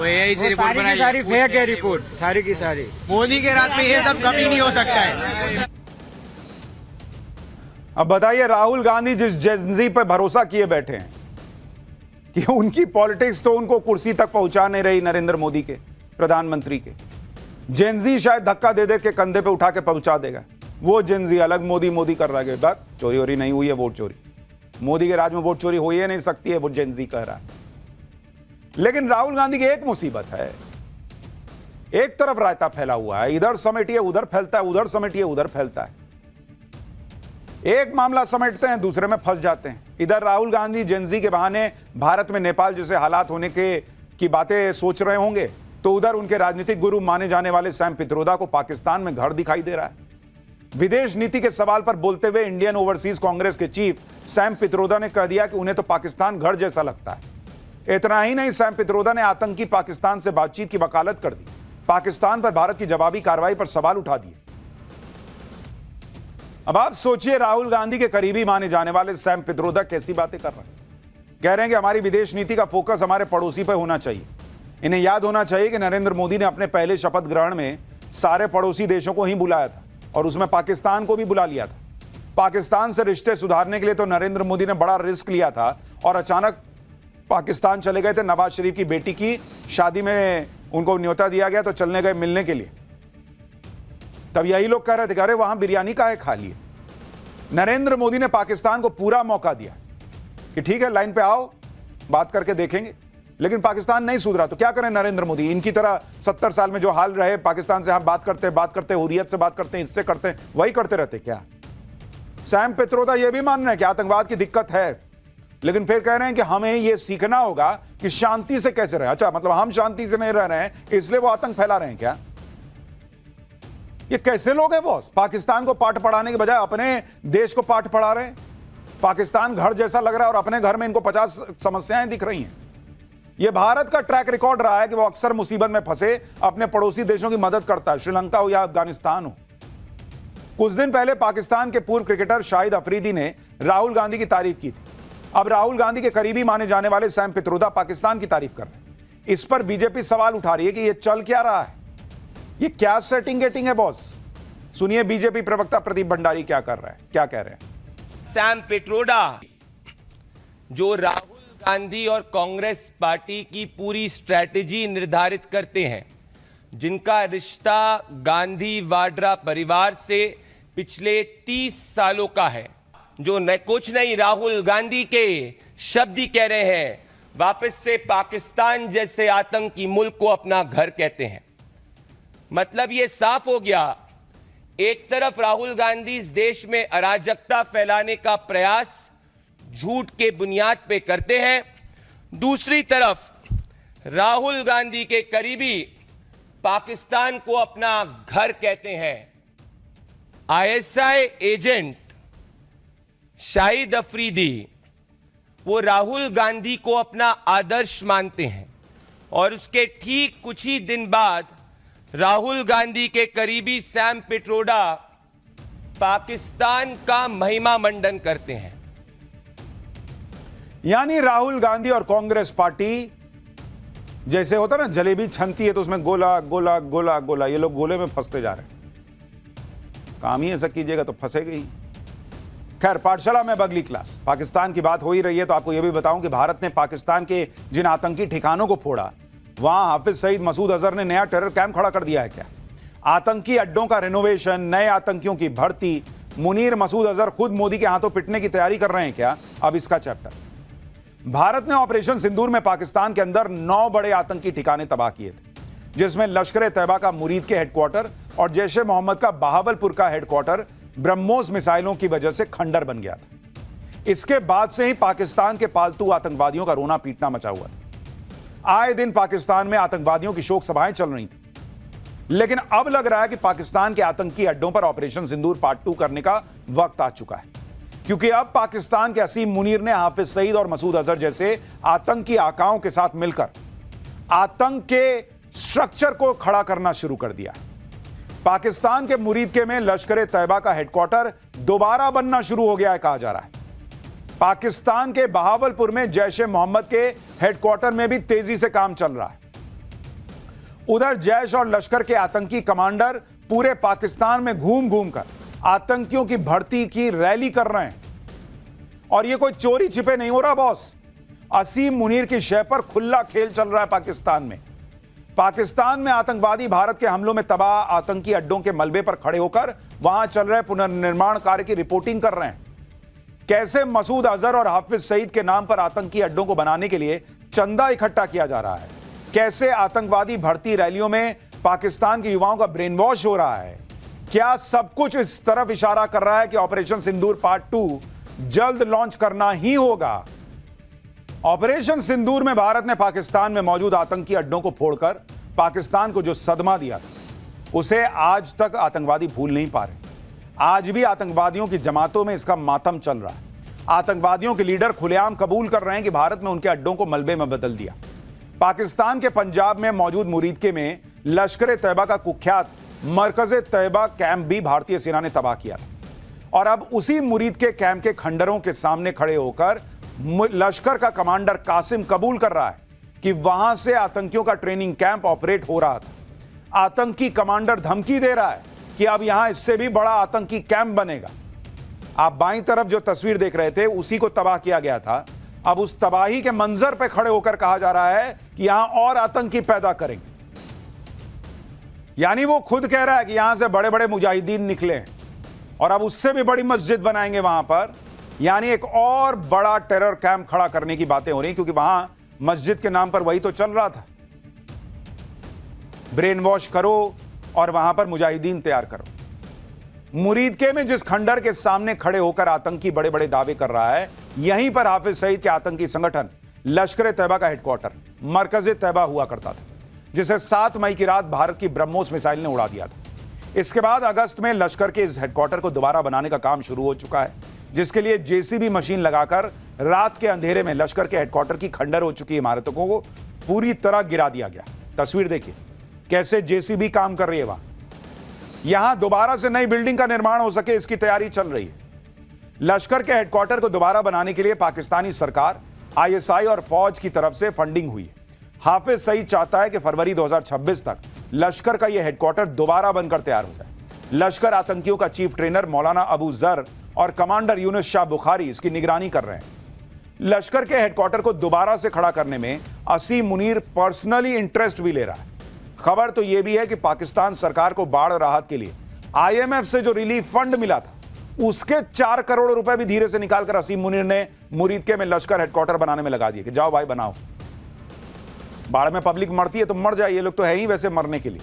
AI से रिपोर्ट बनाई, सारी फेक है रिपोर्ट, सारी की सारी। मोदी के राज में ये सब कभी नहीं हो सकता है। अब बताइए, राहुल गांधी जिस जेनजी पर भरोसा किए बैठे हैं कि उनकी पॉलिटिक्स तो उनको कुर्सी तक पहुंचा नहीं रही, नरेंद्र मोदी के, प्रधानमंत्री के। जेनजी शायद धक्का दे दे के कंधे पे उठा के पहुंचा देगा। वो जेनजी अलग मोदी कर रहा है। बात चोरी वोरी नहीं हुई है, वोट चोरी मोदी के राज में वोट चोरी हो ही नहीं सकती है, वो जेनजी कह रहा है। लेकिन राहुल गांधी की एक मुसीबत है, एक तरफ रायता फैला हुआ है, इधर समेटिए उधर फैलता है, उधर समेटिए उधर फैलता है। एक मामला समेटते हैं, दूसरे में फंस जाते हैं। इधर राहुल गांधी जेनजी के बहाने भारत में नेपाल जैसे हालात होने की बातें सोच रहे होंगे, तो उधर उनके राजनीतिक गुरु माने जाने वाले सैम पित्रोदा को पाकिस्तान में घर दिखाई दे रहा है। विदेश नीति के सवाल पर बोलते हुए इंडियन ओवरसीज कांग्रेस के चीफ सैम पित्रोदा ने कह दिया कि उन्हें तो पाकिस्तान घर जैसा लगता है। इतना ही नहीं, सैम पित्रोदा ने आतंकी पाकिस्तान से बातचीत की वकालत कर दी, पाकिस्तान पर भारत की जवाबी कार्रवाई पर सवाल उठा दिए। अब आप सोचिए, राहुल गांधी के करीबी माने जाने वाले सैम पित्रोदा कैसी बातें कर रहे हैं। कह रहे हैं कि हमारी विदेश नीति का फोकस हमारे पड़ोसी पर होना चाहिए। इन्हें याद होना चाहिए कि नरेंद्र मोदी ने अपने पहले शपथ ग्रहण में सारे पड़ोसी देशों को ही बुलाया था और उसमें पाकिस्तान को भी बुला लिया था। पाकिस्तान से रिश्ते सुधारने के लिए तो नरेंद्र मोदी ने बड़ा रिस्क लिया था और अचानक पाकिस्तान चले गए थे। नवाज शरीफ की बेटी की शादी में उनको न्योता दिया गया तो चलने गए मिलने के लिए। तब यही लोग कह रहे थे, अरे वहां बिरयानी काहे खा लिए। नरेंद्र मोदी ने पाकिस्तान को पूरा मौका दिया कि ठीक है, लाइन पे आओ, बात करके देखेंगे। लेकिन पाकिस्तान नहीं सुधरा तो क्या करें नरेंद्र मोदी। इनकी तरह 70 साल में जो हाल रहे, पाकिस्तान से हम बात करते हुर्रियत से बात करते हैं, इससे करते हैं, वही करते रहते क्या। सैम पित्रोदा यह भी मान रहे हैं कि आतंकवाद की दिक्कत है, लेकिन फिर कह रहे हैं कि हमें यह सीखना होगा कि शांति से कैसे रहे। अच्छा, मतलब हम शांति से नहीं रह रहे हैं इसलिए वो आतंक फैला रहे हैं क्या। ये कैसे लोग हैं बॉस, पाकिस्तान को पाठ पढ़ाने के बजाय अपने देश को पाठ पढ़ा रहे हैं। पाकिस्तान घर जैसा लग रहा है और अपने घर में इनको 50 समस्याएं दिख रही हैं। यह भारत का ट्रैक रिकॉर्ड रहा है कि वो अक्सर मुसीबत में फंसे अपने पड़ोसी देशों की मदद करता है, श्रीलंका हो या अफगानिस्तान हो। कुछ दिन पहले पाकिस्तान के पूर्व क्रिकेटर शाहिद अफरीदी ने राहुल गांधी की तारीफ की थी। अब राहुल गांधी के करीबी माने जाने वाले सैम पित्रोदा पाकिस्तान की तारीफ कर रहे हैं। इस पर बीजेपी सवाल उठा रही है कि यह चल क्या रहा है, ये क्या सेटिंग गेटिंग है बॉस। सुनिए बीजेपी प्रवक्ता प्रदीप भंडारी क्या कर रहा है, क्या कह रहे हैं। सैम पित्रोदा जो राहुल गांधी और कांग्रेस पार्टी की पूरी स्ट्रैटेजी निर्धारित करते हैं, जिनका रिश्ता गांधी वाड्रा परिवार से पिछले 30 सालों का है, जो न कुछ नहीं राहुल गांधी के शब्द ही कह रहे हैं, वापस से पाकिस्तान जैसे आतंकी मुल्क को अपना घर कहते हैं। मतलब ये साफ हो गया एक तरफ राहुल गांधी इस देश में अराजकता फैलाने का प्रयास झूठ के बुनियाद पे करते हैं, दूसरी तरफ राहुल गांधी के करीबी पाकिस्तान को अपना घर कहते हैं। आईएसआई एजेंट शाहिद अफरीदी वो राहुल गांधी को अपना आदर्श मानते हैं और उसके ठीक कुछ ही दिन बाद राहुल गांधी के करीबी सैम पिट्रोडा पाकिस्तान का महिमा मंडन करते हैं। यानी राहुल गांधी और कांग्रेस पार्टी जैसे होता ना जलेबी छनती है तो उसमें गोला गोला गोला गोला, ये लोग गोले में फंसते जा रहे हैं। काम ही ऐसा कीजिएगा तो फंसेगा ही। खैर, पाठशाला में अगली क्लास। पाकिस्तान की बात हो ही रही है तो आपको यह भी बताऊं कि भारत ने पाकिस्तान के जिन आतंकी ठिकानों को फोड़ा, वहां हाफिज सईद, मसूद अजहर ने नया टेरर कैंप खड़ा कर दिया है क्या? आतंकी अड्डों का रिनोवेशन, नए आतंकियों की भर्ती, मुनीर मसूद अजहर खुद मोदी के हाथों पिटने की तैयारी कर रहे हैं क्या? अब इसका चैप्टर। भारत ने ऑपरेशन सिंदूर में पाकिस्तान के अंदर 9 बड़े आतंकी ठिकाने तबाह किए थे, जिसमें लश्कर तैयबा का मुरीद के हेडक्वार्टर और जैश ए मोहम्मद का बहावलपुर का हेडक्वार्टर ब्रह्मोस मिसाइलों की वजह से खंडर बन गया था। इसके बाद से ही पाकिस्तान के पालतू आतंकवादियों का रोना पीटना मचा हुआ था। आए दिन पाकिस्तान में आतंकवादियों की शोक सभाएं चल रही थी, लेकिन अब लग रहा है कि पाकिस्तान के आतंकी अड्डों पर ऑपरेशन सिंदूर पार्ट 2 करने का वक्त आ चुका है, क्योंकि अब पाकिस्तान के असीम मुनीर ने हाफिज सईद और मसूद अजहर जैसे आतंकी आकाओं के साथ मिलकर आतंक के स्ट्रक्चर को खड़ा करना शुरू कर दिया। पाकिस्तान के मुरीद के में लश्कर तैयबा का हेडक्वार्टर दोबारा बनना शुरू हो गया है, कहा जा रहा है। पाकिस्तान के बहावलपुर में जैश ए मोहम्मद के हेडक्वार्टर में भी तेजी से काम चल रहा है। उधर जैश और लश्कर के आतंकी कमांडर पूरे पाकिस्तान में घूम घूम कर आतंकियों की भर्ती की रैली कर रहे हैं। और यह कोई चोरी छिपे नहीं हो रहा बॉस, असीम मुनीर की शय पर खुला खेल चल रहा है पाकिस्तान में। पाकिस्तान में आतंकवादी भारत के हमलों में तबाह आतंकी अड्डों के मलबे पर खड़े होकर वहां चल रहे पुनर्निर्माण कार्य की रिपोर्टिंग कर रहे हैं। कैसे मसूद अजहर और हाफिज सईद के नाम पर आतंकी अड्डों को बनाने के लिए चंदा इकट्ठा किया जा रहा है, कैसे आतंकवादी भर्ती रैलियों में पाकिस्तान के युवाओं का ब्रेन वॉश हो रहा है। क्या सब कुछ इस तरफ इशारा कर रहा है कि ऑपरेशन सिंदूर पार्ट 2 जल्द लॉन्च करना ही होगा? ऑपरेशन सिंदूर में भारत ने पाकिस्तान में मौजूद आतंकी अड्डों को फोड़कर पाकिस्तान को जो सदमा दिया था, उसे आज तक आतंकवादी भूल नहीं पा रहे। आज भी आतंकवादियों की जमातों में इसका मातम चल रहा है। आतंकवादियों के लीडर खुलेआम कबूल कर रहे हैं कि भारत में उनके अड्डों को मलबे में बदल दिया। पाकिस्तान के पंजाब में मौजूद मुरीदके में लश्कर तैयबा का कुख्यात मरकज तैयबा कैंप भी भारतीय सेना ने तबाह किया था। और अब उसी मुरीद के कैंप के खंडरों के सामने खड़े होकर लश्कर का कमांडर कासिम कबूल कर रहा है कि वहां से आतंकियों का ट्रेनिंग कैंप ऑपरेट हो रहा था। आतंकी कमांडर धमकी दे रहा है कि अब यहां इससे भी बड़ा आतंकी कैंप बनेगा। आप बाईं तरफ जो तस्वीर देख रहे थे उसी को तबाह किया गया था। अब उस तबाही के मंजर पर खड़े होकर कहा जा रहा है कि यहां और आतंकी पैदा करेंगे। यानी वो खुद कह रहा है कि यहां से बड़े बड़े मुजाहिदीन निकले हैं और अब उससे भी बड़ी मस्जिद बनाएंगे वहां पर। यानी एक और बड़ा टेरर कैंप खड़ा करने की बातें हो रही, क्योंकि वहां मस्जिद के नाम पर वही तो चल रहा था, ब्रेन वॉश करो और वहां पर मुजाहिदीन तैयार करो। मुरीदके में जिस खंडर के सामने खड़े होकर आतंकी बड़े बड़े दावे कर रहा है, यहीं पर हाफिज सईद के आतंकी संगठन लश्कर तैयबा का हेडक्वार्टर मरकज तैयबा हुआ करता था, जिसे 7 मई की रात भारत की ब्रह्मोस मिसाइल ने उड़ा दिया था। इसके बाद अगस्त में लश्कर के इस हेडक्वार्टर को दोबारा बनाने का काम शुरू हो चुका है, जिसके लिए जेसीबी मशीन लगाकर रात के अंधेरे में लश्कर के हेडक्वार्टर की खंडर हो चुकी इमारतों को पूरी तरह गिरा दिया गया। तस्वीर देखिए कैसे जेसीबी काम कर रही है। वहां यहां दोबारा से नई बिल्डिंग का निर्माण हो सके, इसकी तैयारी चल रही है। लश्कर के हेडक्वार्टर को दोबारा बनाने के लिए पाकिस्तानी सरकार, आईएसआई और फौज की तरफ से फंडिंग हुई है। हाफिज सईद चाहता है कि फरवरी 2026 तक लश्कर का यह हेडक्वार्टर दोबारा बनकर तैयार हो जाए। लश्कर आतंकियों का चीफ ट्रेनर मौलाना अबू जर और कमांडर यूनुस शाह बुखारी इसकी निगरानी कर रहे हैं। लश्कर के हेडक्वार्टर को दोबारा से खड़ा करने में असीम मुनीर पर्सनली इंटरेस्ट भी ले रहा है। खबर तो यह भी है कि पाकिस्तान सरकार को बाढ़ राहत के लिए आईएमएफ से जो रिलीफ फंड मिला था, उसके 4 करोड़ रुपए भी धीरे से निकालकर असीम मुनीर ने मुरीदके में लश्कर हेडक्वार्टर बनाने में लगा दिए कि जाओ भाई बनाओ। बाढ़ में पब्लिक मरती है तो मर जाए, ये लोग तो है ही वैसे मरने के लिए।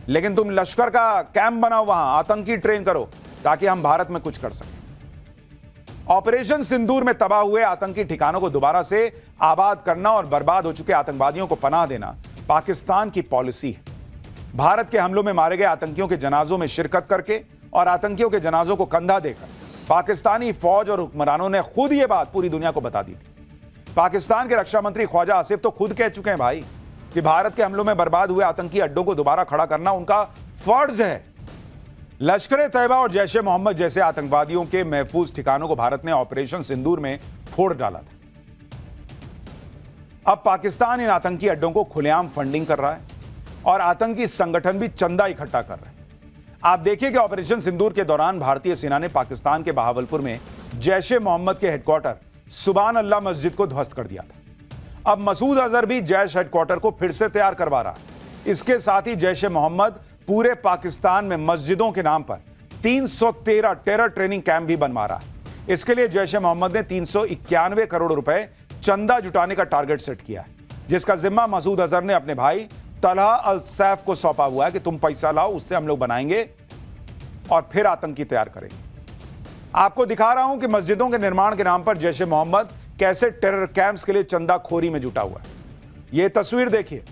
लेकिन तुम लश्कर का कैंप बनाओ, वहां आतंकी ट्रेन करो ताकि हम भारत में कुछ कर सकें। ऑपरेशन सिंदूर में तबाह हुए आतंकी ठिकानों को दोबारा से आबाद करना और बर्बाद हो चुके आतंकवादियों को पनाह देना पाकिस्तान की पॉलिसी है। भारत के हमलों में मारे गए आतंकियों के जनाजों में शिरकत करके और आतंकियों के जनाजों को कंधा देकर पाकिस्तानी फौज और हुक्मरानों ने खुद यह बात पूरी दुनिया को बता दी थी। पाकिस्तान के रक्षा मंत्री ख्वाजा आसिफ तो खुद कह चुके हैं भाई कि भारत के हमलों में बर्बाद हुए आतंकी अड्डों को दोबारा खड़ा करना उनका फर्ज है। लश्कर तैयबा और जैश ए मोहम्मद जैसे आतंकवादियों के महफूज ठिकानों को भारत ने ऑपरेशन सिंदूर में फोड़ डाला था। अब पाकिस्तान इन आतंकी अड्डों को खुलेआम फंडिंग कर रहा है और आतंकी संगठन भी चंदा इकट्ठा कर रहे हैं। आप देखिए कि ऑपरेशन सिंदूर के दौरान भारतीय सेना ने पाकिस्तान के बहावलपुर में जैश ए मोहम्मद के हेडक्वार्टर सुभान अल्लाह मस्जिद को ध्वस्त कर दिया था। अब मसूद अजहर भी जैश हेडक्वार्टर को फिर से तैयार करवा रहा है। इसके साथ ही जैश ए मोहम्मद पूरे पाकिस्तान में मस्जिदों के नाम पर 313 टेरर ट्रेनिंग कैंप भी बनवा रहा है। इसके लिए जैश ए मोहम्मद ने 391 करोड़ रुपए चंदा जुटाने का टारगेट सेट किया है, जिसका जिम्मा मसूद अजहर ने अपने भाई तलहा अल सैफ को सौंपा हुआ है कि तुम पैसा लाओ, उससे हम लोग बनाएंगे और फिर आतंकी तैयार करेंगे। आपको दिखा रहा हूं कि मस्जिदों के निर्माण के नाम पर जैश ए मोहम्मद कैसे टेरर कैंप्स के लिए चंदा खोरी में जुटा हुआ है। यह तस्वीर देखिए,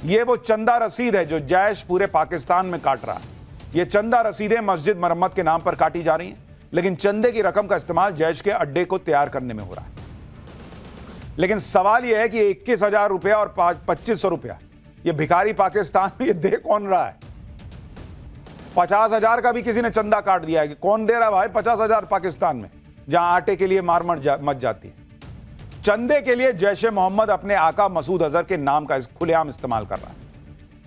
यह वो चंदा रसीद है जो जैश पूरे पाकिस्तान में काट रहा है। यह चंदा रसीदें मस्जिद मरम्मत के नाम पर काटी जा रही हैं, लेकिन चंदे की रकम का इस्तेमाल जैश के अड्डे को तैयार करने में हो रहा है। लेकिन सवाल यह है कि 21,000 रुपया और 2500 रुपया ये भिखारी पाकिस्तान में ये दे कौन रहा है? 50,000 का भी किसी ने चंदा काट दिया है कि कौन दे रहा है भाई 50,000 पाकिस्तान में, जहां आटे के लिए मार मच जाती है। चंदे के लिए जैश ए मोहम्मद अपने आका मसूद अजहर के नाम का खुलेआम इस्तेमाल कर रहा है।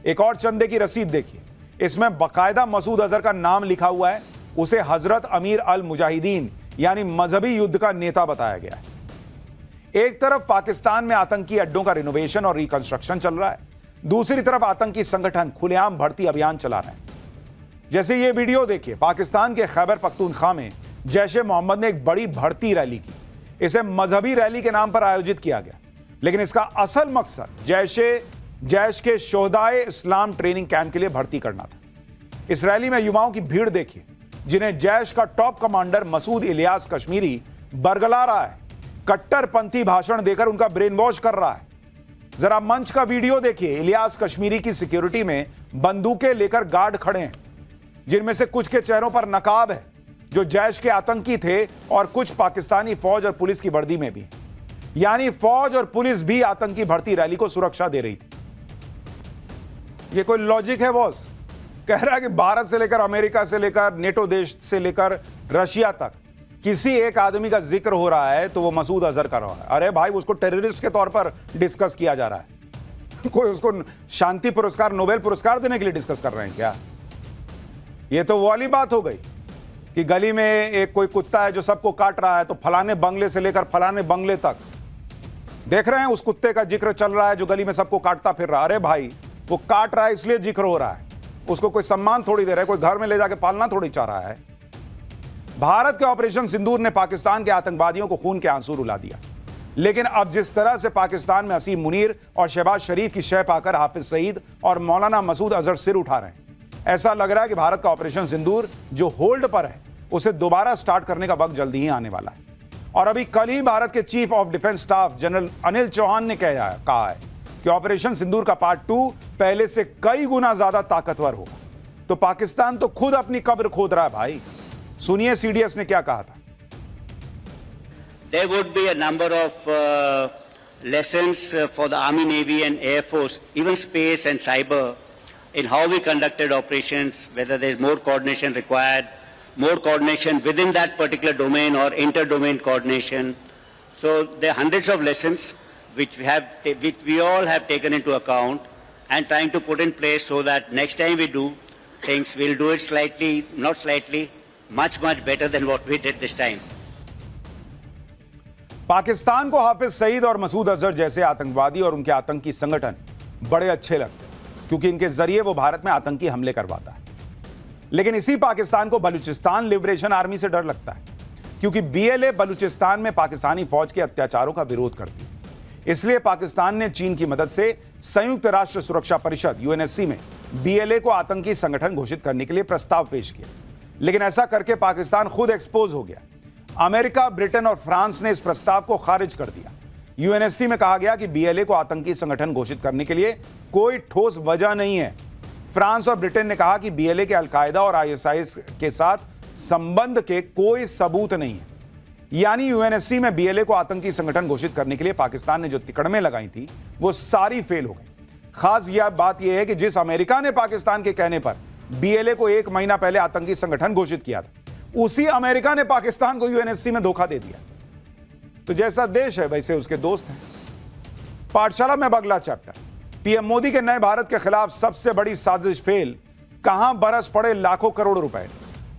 एक और चंदे की रसीद देखिए, इसमें बाकायदा मसूद अजहर का नाम लिखा हुआ है। उसे हजरत अमीर अल मुजाहिदीन यानी मजहबी युद्ध का नेता बताया गया है। एक तरफ पाकिस्तान में आतंकी अड्डों का रिनोवेशन और रिकंस्ट्रक्शन चल रहा है, दूसरी तरफ आतंकी संगठन खुलेआम भर्ती अभियान चला रहे हैं। जैसे ये वीडियो देखिए, पाकिस्तान के खैबर पख्तूनख्वा में जैश ए मोहम्मद ने एक बड़ी भर्ती रैली की। इसे मजहबी रैली के नाम पर आयोजित किया गया, लेकिन इसका असल मकसद जैश के शोहदाए इस्लाम ट्रेनिंग कैंप के लिए भर्ती करना था। इस रैली में युवाओं की भीड़ देखिए, जिन्हें जैश का टॉप कमांडर मसूद इलियास कश्मीरी बरगला रहा है, कट्टरपंथी भाषण देकर उनका ब्रेन वॉश कर रहा है। जरा मंच का वीडियो देखिए, इलियास कश्मीरी की सिक्योरिटी में बंदूकें लेकर गार्ड खड़े हैं, जिनमें से कुछ के चेहरों पर नकाब है जो जैश के आतंकी थे और कुछ पाकिस्तानी फौज और पुलिस की वर्दी में भी, यानी फौज और पुलिस भी आतंकी भर्ती रैली को सुरक्षा दे रही थी। यह कोई लॉजिक है बॉस? कह रहा है कि भारत से लेकर अमेरिका से लेकर नेटो देश से लेकर रशिया तक किसी एक आदमी का जिक्र हो रहा है तो वो मसूद अजहर का रहा है। अरे भाई, उसको टेररिस्ट के तौर पर डिस्कस किया जा रहा है। कोई उसको शांति पुरस्कार, नोबेल पुरस्कार देने के लिए डिस्कस कर रहे हैं क्या? ये तो वो वाली बात हो गई कि गली में एक कोई कुत्ता है जो सबको काट रहा है, तो फलाने बंगले से लेकर फलाने बंगले तक देख रहे हैं उस कुत्ते का जिक्र चल रहा है जो गली में सबको काटता फिर रहा। अरे भाई, वो काट रहा है इसलिए जिक्र हो रहा है, उसको कोई सम्मान थोड़ी दे रहा है, कोई घर में ले जाके पालना थोड़ी चाह रहा है। भारत के ऑपरेशन सिंदूर ने पाकिस्तान के आतंकवादियों को खून के आंसू रुला दिया, लेकिन अब जिस तरह से पाकिस्तान में असीम मुनीर और शहबाज शरीफ की शय पाकर हाफिज सईद और मौलाना मसूद अजहर सिर उठा रहे हैं, ऐसा लग रहा है कि भारत का ऑपरेशन सिंदूर जो होल्ड पर है उसे दोबारा स्टार्ट करने का वक्त जल्दी ही आने वाला है। और अभी कल ही भारत के chief of defence staff general Anil Chauhan ने कहा है कि ऑपरेशन सिंदूर का पार्ट 2 पहले से कई गुना ज्यादा ताकतवर होगा। तो पाकिस्तान तो खुद अपनी कब्र खोद रहा है भाई। सुनिए सीडीएस ने क्या कहा था। There would be a number of lessons for the Army, Navy and Air Force, even space and cyber, in how we conducted operations, whether there is more coordination required, more coordination within that particular domain or inter-domain coordination. So there are hundreds of lessons which we all have taken into account and trying to put in place so that next time we do things, we'll do it much better than what we did this time. Pakistan को हाफिज सईद और मसूद अजहर जैसे आतंकवादी और उनके आतंकी संगठन बड़े अच्छे लगते हैं, क्योंकि इनके जरिए वो भारत में आतंकी हमले करवाता है। लेकिन इसी पाकिस्तान को बलूचिस्तान लिबरेशन आर्मी से डर लगता है, क्योंकि बीएलए बलूचिस्तान में पाकिस्तानी फौज के अत्याचारों का विरोध करती है। इसलिए पाकिस्तान ने चीन की मदद से संयुक्त राष्ट्र सुरक्षा परिषद यूएनएससी में बीएलए को आतंकी संगठन घोषित करने के लिए प्रस्ताव पेश किया, लेकिन ऐसा करके पाकिस्तान खुद एक्सपोज हो गया। अमेरिका, ब्रिटेन और फ्रांस ने इस प्रस्ताव को खारिज कर दिया। यूएनएससी में कहा गया कि बीएलए को आतंकी संगठन घोषित करने के लिए कोई ठोस वजह नहीं है। फ्रांस और ब्रिटेन ने कहा कि बीएलए के अलकायदा और आईएसआईएस के साथ संबंध के कोई सबूत नहीं है। यानी यूएनएससी में बीएलए को आतंकी संगठन घोषित करने के लिए पाकिस्तान ने जो तिकड़में लगाई थी वो सारी फेल हो गई। खास यह बात यह है कि जिस अमेरिका ने पाकिस्तान के कहने पर बीएलए को 1 महीना पहले आतंकी संगठन घोषित किया था, उसी अमेरिका ने पाकिस्तान को यूएनएससी में धोखा दे दिया। तो जैसा देश है वैसे उसके दोस्त हैं। पाठशाला में अब अगला चैप्टर, पीएम मोदी के नए भारत के खिलाफ सबसे बड़ी साजिश फेल, कहां बरस पड़े लाखों करोड़ रुपए,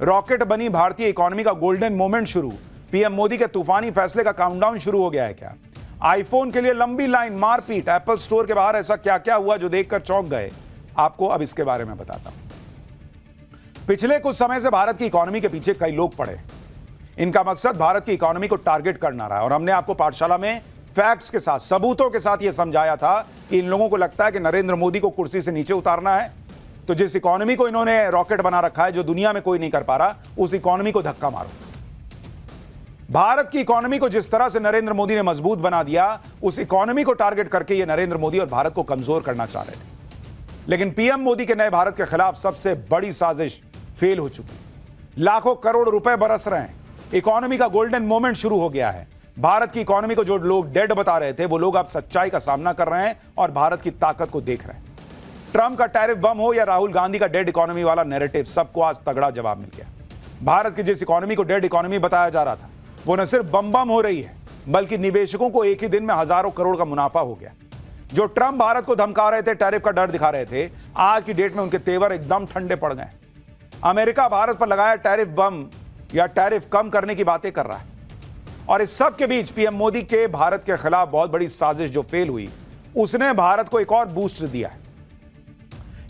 रॉकेट बनी भारतीय इकोनॉमी का गोल्डन मोमेंट शुरू, पीएम मोदी के तूफानी फैसले का काउंटडाउन शुरू हो गया है क्या, आईफोन के लिए लंबी लाइन, मारपीट, एप्पल स्टोर के बाहर ऐसा क्या क्या हुआ जो देखकर चौंक गए, आपको अब इसके बारे में बताता हूं। पिछले कुछ समय से भारत की इकोनॉमी के पीछे कई लोग पड़े। इनका मकसद भारत की इकोनॉमी को टारगेट करना रहा और हमने आपको पाठशाला में फैक्ट्स के साथ, सबूतों के साथ यह समझाया था कि इन लोगों को लगता है कि नरेंद्र मोदी को कुर्सी से नीचे उतारना है, तो जिस इकोनॉमी को इन्होंने रॉकेट बना रखा है जो दुनिया में कोई नहीं कर पा रहा, उस इकोनॉमी को धक्का मारो। भारत की इकोनॉमी को जिस तरह से नरेंद्र मोदी ने मजबूत बना दिया, उस इकोनॉमी को टारगेट करके ये नरेंद्र मोदी और भारत को कमजोर करना चाह रहे थे। लेकिन पीएम मोदी के नए भारत के खिलाफ सबसे बड़ी साजिश फेल हो चुकी। लाखों करोड़ रुपए बरस रहे हैं, इकोनॉमी का गोल्डन मोमेंट शुरू हो गया है। भारत की इकोनॉमी को जो लोग डेड बता रहे थे वो लोग अब सच्चाई का सामना कर रहे हैं और भारत की ताकत को देख रहे हैं। ट्रंप का टैरिफ बम हो या राहुल गांधी का डेड इकोनॉमी वाला नैरेटिव, सबको आज तगड़ा जवाब मिल गया। भारत की जिस इकोनॉमी को डेड इकोनॉमी बताया जा रहा था वो न सिर्फ बम बम हो रही है, बल्कि निवेशकों को एक ही दिन में हजारों करोड़ का मुनाफा हो गया। जो ट्रंप भारत को धमका रहे थे, टैरिफ का डर दिखा रहे थे, आज की डेट में उनके तेवर एकदम ठंडे पड़ गए। अमेरिका भारत पर लगाया टैरिफ बम या टैरिफ कम करने की बातें कर रहा है। और इस सब के बीच पीएम मोदी के भारत के खिलाफ बहुत बड़ी साजिश जो फेल हुई, उसने भारत को एक और बूस्ट दिया है।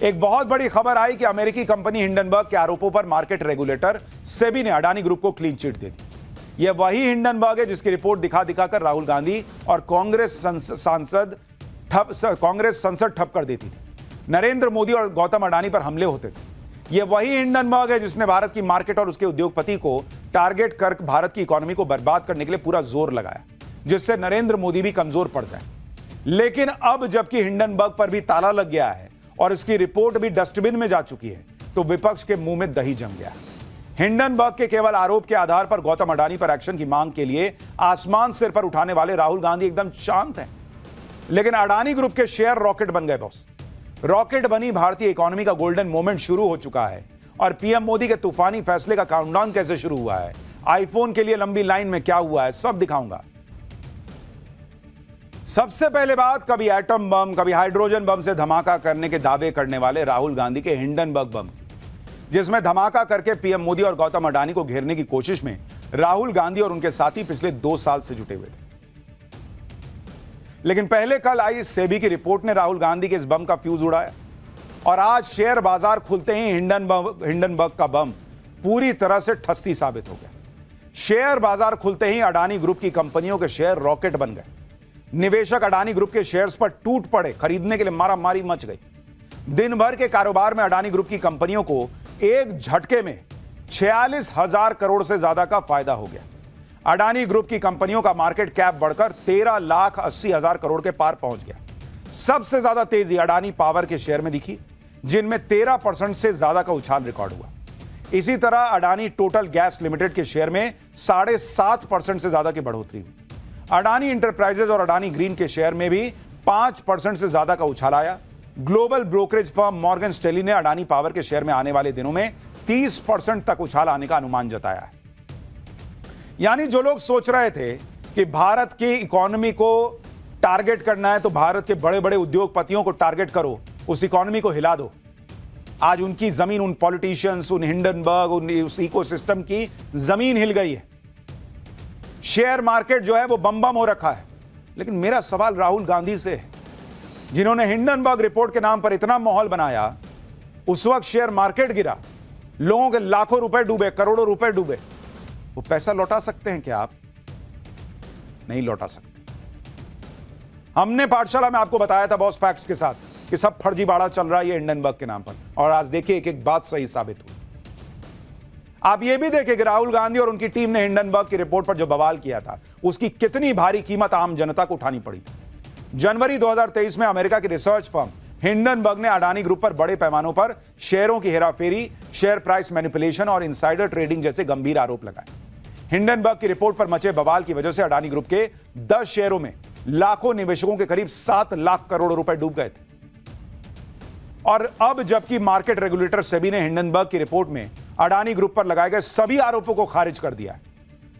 एक बहुत बड़ी खबर आई कि अमेरिकी कंपनी हिंडनबर्ग के आरोपों पर मार्केट रेगुलेटर सेबी ने अडानी ग्रुप को क्लीन चिट दे दी। यह वही हिंडनबर्ग है जिसकी रिपोर्ट दिखा दिखाकर राहुल गांधी और कांग्रेस संसद ठप कर देती थी। नरेंद्र मोदी और गौतम अडानी पर हमले होते थे। यह वही हिंडनबर्ग है जिसने भारत की मार्केट और उसके उद्योगपति को टारगेट कर भारत की इकोनॉमी को बर्बाद करने के लिए पूरा जोर लगाया, जिससे नरेंद्र मोदी भी कमजोर पड़ जाए। लेकिन अब जबकि हिंडनबर्ग पर भी ताला लग गया है और इसकी रिपोर्ट भी डस्टबिन में जा चुकी है, तो विपक्ष के मुंह में दही जम गया। हिंडनबर्ग के केवल आरोप के आधार पर गौतम अडानी पर एक्शन की मांग के लिए आसमान सिर पर उठाने वाले राहुल गांधी एकदम शांत हैं। लेकिन अडानी ग्रुप के शेयर रॉकेट बन गए बॉस। रॉकेट बनी भारतीय इकोनॉमी का गोल्डन मोमेंट शुरू हो चुका है और पीएम मोदी के तूफानी फैसले का काउंटडाउन कैसे शुरू हुआ है, आईफोन के लिए लंबी लाइन में क्या हुआ है, सब दिखाऊंगा। सबसे पहले बात, कभी एटम बम, कभी हाइड्रोजन बम से धमाका करने के दावे करने वाले राहुल गांधी के हिंडनबर्ग बम की, जिसमें धमाका करके पीएम मोदी और गौतम अडानी को घेरने की कोशिश में राहुल गांधी और उनके साथी पिछले 2 साल से जुटे हुए थे। लेकिन पहले कल आई सेबी की रिपोर्ट ने राहुल गांधी के इस बम का फ्यूज उड़ाया और आज शेयर बाजार खुलते ही हिंडनबर्ग का बम पूरी तरह से ठस्सी साबित हो गया। शेयर बाजार खुलते ही अडानी ग्रुप की कंपनियों के शेयर रॉकेट बन गए। निवेशक अडानी ग्रुप के शेयर्स पर टूट पड़े, खरीदने के लिए मारामारी मच गई। दिन भर के कारोबार में अडानी ग्रुप की कंपनियों को एक झटके में 46,000 करोड़ से ज्यादा का फायदा हो गया। अडानी ग्रुप की कंपनियों का मार्केट कैप बढ़कर 13,80,000 करोड़ के पार पहुंच गया। सबसे ज्यादा तेजी अडानी पावर के शेयर में दिखी, जिनमें 13% से ज्यादा का उछाल रिकॉर्ड हुआ। इसी तरह अडानी टोटल गैस लिमिटेड के शेयर में 7.5% से ज्यादा की बढ़ोतरी हुई। अडानी इंटरप्राइजेज और अडानी ग्रीन के शेयर में भी 5% से ज्यादा का उछाल आया। Global brokerage firm Morgan Stanley ने अडानी पावर के शेयर में आने वाले दिनों में 30% तक उछाल आने का अनुमान जताया है। यानी जो लोग सोच रहे थे कि भारत की इकोनॉमी को टारगेट करना है तो भारत के बड़े बड़े उद्योगपतियों को टारगेट करो, उस इकोनॉमी को हिला दो, आज उनकी जमीन, उन पॉलिटिशियंस, उन हिंडनबर्ग, उस इकोसिस्टम की जमीन हिल गई है। शेयर मार्केट जो है वो बम बम हो रखा है। लेकिन मेरा सवाल राहुल गांधी से है, जिन्होंने हिंडनबर्ग रिपोर्ट के नाम पर इतना माहौल बनाया, उस वक्त शेयर मार्केट गिरा, लोगों के लाखों रुपए डूबे, करोड़ों रुपए डूबे, वो पैसा लौटा सकते हैं क्या आप? नहीं लौटा सकते। हमने पाठशाला में आपको बताया था बॉस फैक्ट्स के साथ कि सब फर्जीवाड़ा चल रहा है ये हिंडनबर्ग के नाम पर, और आज देखिए एक एक बात सही साबित हुई। आप ये भी देखें कि राहुल गांधी और उनकी टीम ने हिंडनबर्ग की रिपोर्ट पर जो बवाल किया था उसकी कितनी भारी कीमत आम जनता को उठानी पड़ी थी। जनवरी 2023 में अमेरिका की रिसर्च फर्म हिंडनबर्ग ने अडानी ग्रुप पर बड़े पैमानों पर शेयरों की हेराफेरी, शेयर प्राइस मैनिपुलेशन और इनसाइडर ट्रेडिंग जैसे गंभीर आरोप लगाए। हिंडनबर्ग की रिपोर्ट पर मचे बवाल की वजह से अडानी ग्रुप के 10 शेयरों में लाखों निवेशकों के करीब 7 लाख करोड़ रुपए डूब गए थे। और अब जबकि मार्केट रेगुलेटर सेबी ने हिंडनबर्ग की रिपोर्ट में अडानी ग्रुप पर लगाए गए सभी आरोपों को खारिज कर दिया है,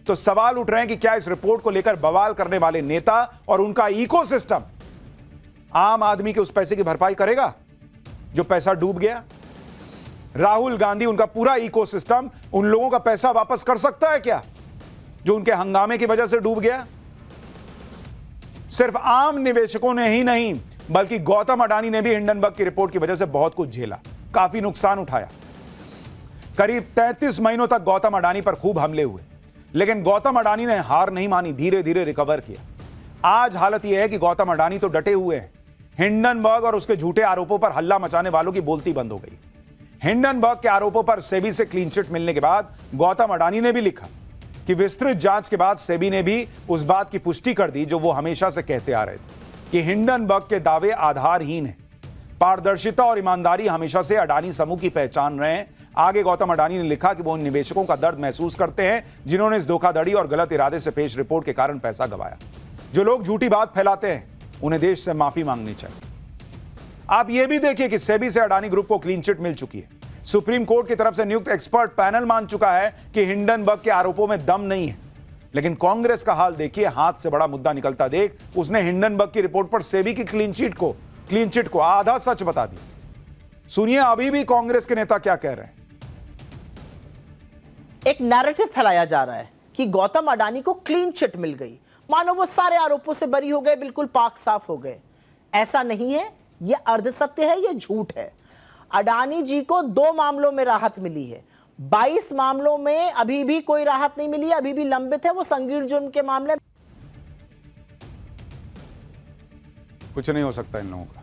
तो सवाल उठ रहे हैं कि क्या इस रिपोर्ट को लेकर बवाल करने वाले नेता और उनका इकोसिस्टम आम आदमी के उस पैसे की भरपाई करेगा जो पैसा डूब गया? राहुल गांधी, उनका पूरा इकोसिस्टम उन लोगों का पैसा वापस कर सकता है क्या जो उनके हंगामे की वजह से डूब गया? सिर्फ आम निवेशकों ने ही नहीं बल्कि गौतम अडानी ने भी हिंडनबर्ग की रिपोर्ट की वजह से बहुत कुछ झेला, काफी नुकसान उठाया। करीब 33 महीनों तक गौतम अडानी पर खूब हमले हुए, लेकिन गौतम अडानी ने हार नहीं मानी, धीरे धीरे रिकवर किया। आज हालत यह है कि गौतम अडानी तो डटे हुए हैं। हिंडनबर्ग और उसके झूठे आरोपों पर हल्ला मचाने वालों की बोलती बंद हो गई। हिंडनबर्ग के आरोपों पर सेबी से क्लीन चिट मिलने के बाद गौतम अडानी ने भी लिखा कि विस्तृत जांच के बाद सेबी ने भी उस बात की पुष्टि कर दी जो वो हमेशा से कहते आ रहे थे कि हिंडनबर्ग के दावे आधारहीन हैं। पारदर्शिता और ईमानदारी हमेशा से अडानी समूह की पहचान रहे हैं। आगे गौतम अडानी ने लिखा कि वो उन निवेशकों का दर्द महसूस करते हैं जिन्होंने इस धोखाधड़ी और गलत इरादे से पेश रिपोर्ट के कारण पैसा गंवाया। जो लोग झूठी बात फैलाते हैं उन्हें देश से माफी मांगनी चाहिए। आप यह भी देखिए कि सेबी से अडानी ग्रुप को क्लीन चिट मिल चुकी है। सुप्रीम कोर्ट की तरफ से नियुक्त एक्सपर्ट पैनल मान चुका है कि हिंडनबर्ग के आरोपों में दम नहीं है। लेकिन कांग्रेस का हाल देखिए, हाथ से बड़ा मुद्दा निकलता देख उसने हिंडनबर्ग की रिपोर्ट पर सेबी की क्लीन चिट को आधा सच बता दिया। सुनिए अभी भी कांग्रेस के नेता क्या कह रहे हैं। एक नैरेटिव फैलाया जा रहा है कि गौतम अडानी को क्लीन चिट मिल गई, मानो वो सारे आरोपों से बरी हो गए, बिल्कुल पाक साफ हो गए। ऐसा नहीं है, यह अर्धसत्य है, यह झूठ है। अडानी जी को 2 मामलों में राहत मिली है, 22 मामलों में अभी भी कोई राहत नहीं मिली है, अभी भी लंबित है वो संगीन जुर्म के मामले। कुछ नहीं हो सकता इन लोगों का।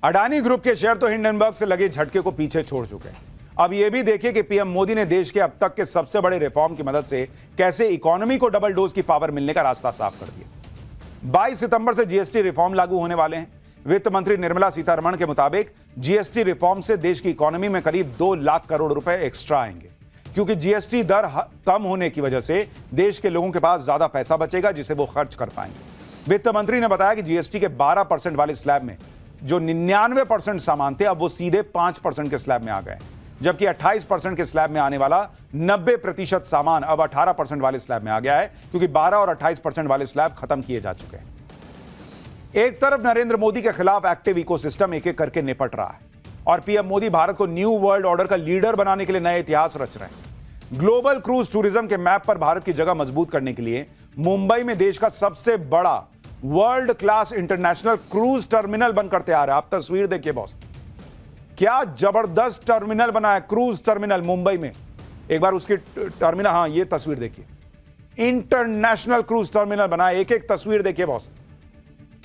अडानी ग्रुप के शेयर तो हिंडनबर्ग से लगे झटके को पीछे छोड़ चुके हैं। अब यह भी देखिए कि पीएम मोदी ने देश के अब तक के सबसे बड़े रिफॉर्म की मदद से कैसे इकोनॉमी को डबल डोज की पावर मिलने का रास्ता साफ कर दिया। 22 सितंबर से जीएसटी रिफॉर्म लागू होने वाले हैं। वित्त मंत्री निर्मला सीतारमण के मुताबिक जीएसटी रिफॉर्म से देश की इकोनॉमी में करीब 2 लाख करोड़ रुपए एक्स्ट्रा आएंगे, क्योंकि जीएसटी दर कम होने की वजह से देश के लोगों के पास ज्यादा पैसा बचेगा जिसे वो खर्च कर पाएंगे। वित्त मंत्री ने बताया कि जीएसटी के 12% वाले स्लैब में जो 99% सामान थे अब वो सीधे 5% के स्लैब में आ गए, जबकि 28% के स्लैब में आने वाला 90% सामान अब 18% वाले स्लैब में आ गया है, क्योंकि 12 और 28% वाले स्लैब खत्म किए जा चुके हैं। एक तरफ नरेंद्र मोदी के खिलाफ एक्टिव इकोसिस्टम एक एक करके निपट रहा है और पीएम मोदी भारत को न्यू वर्ल्ड ऑर्डर का लीडर बनाने के लिए नए इतिहास रच रहे हैं। ग्लोबल क्रूज टूरिज्म के मैप पर भारत की जगह मजबूत करने के लिए मुंबई में देश का सबसे बड़ा world class international cruise terminal बनकर तैयार है। आप तस्वीर देखिए बॉस, क्या जबरदस्त टर्मिनल बना है, क्रूज टर्मिनल मुंबई में। एक बार उसकी टर्मिनल, हाँ ये तस्वीर देखिए, इंटरनेशनल क्रूज टर्मिनल बना है। एक एक तस्वीर देखिए बॉस,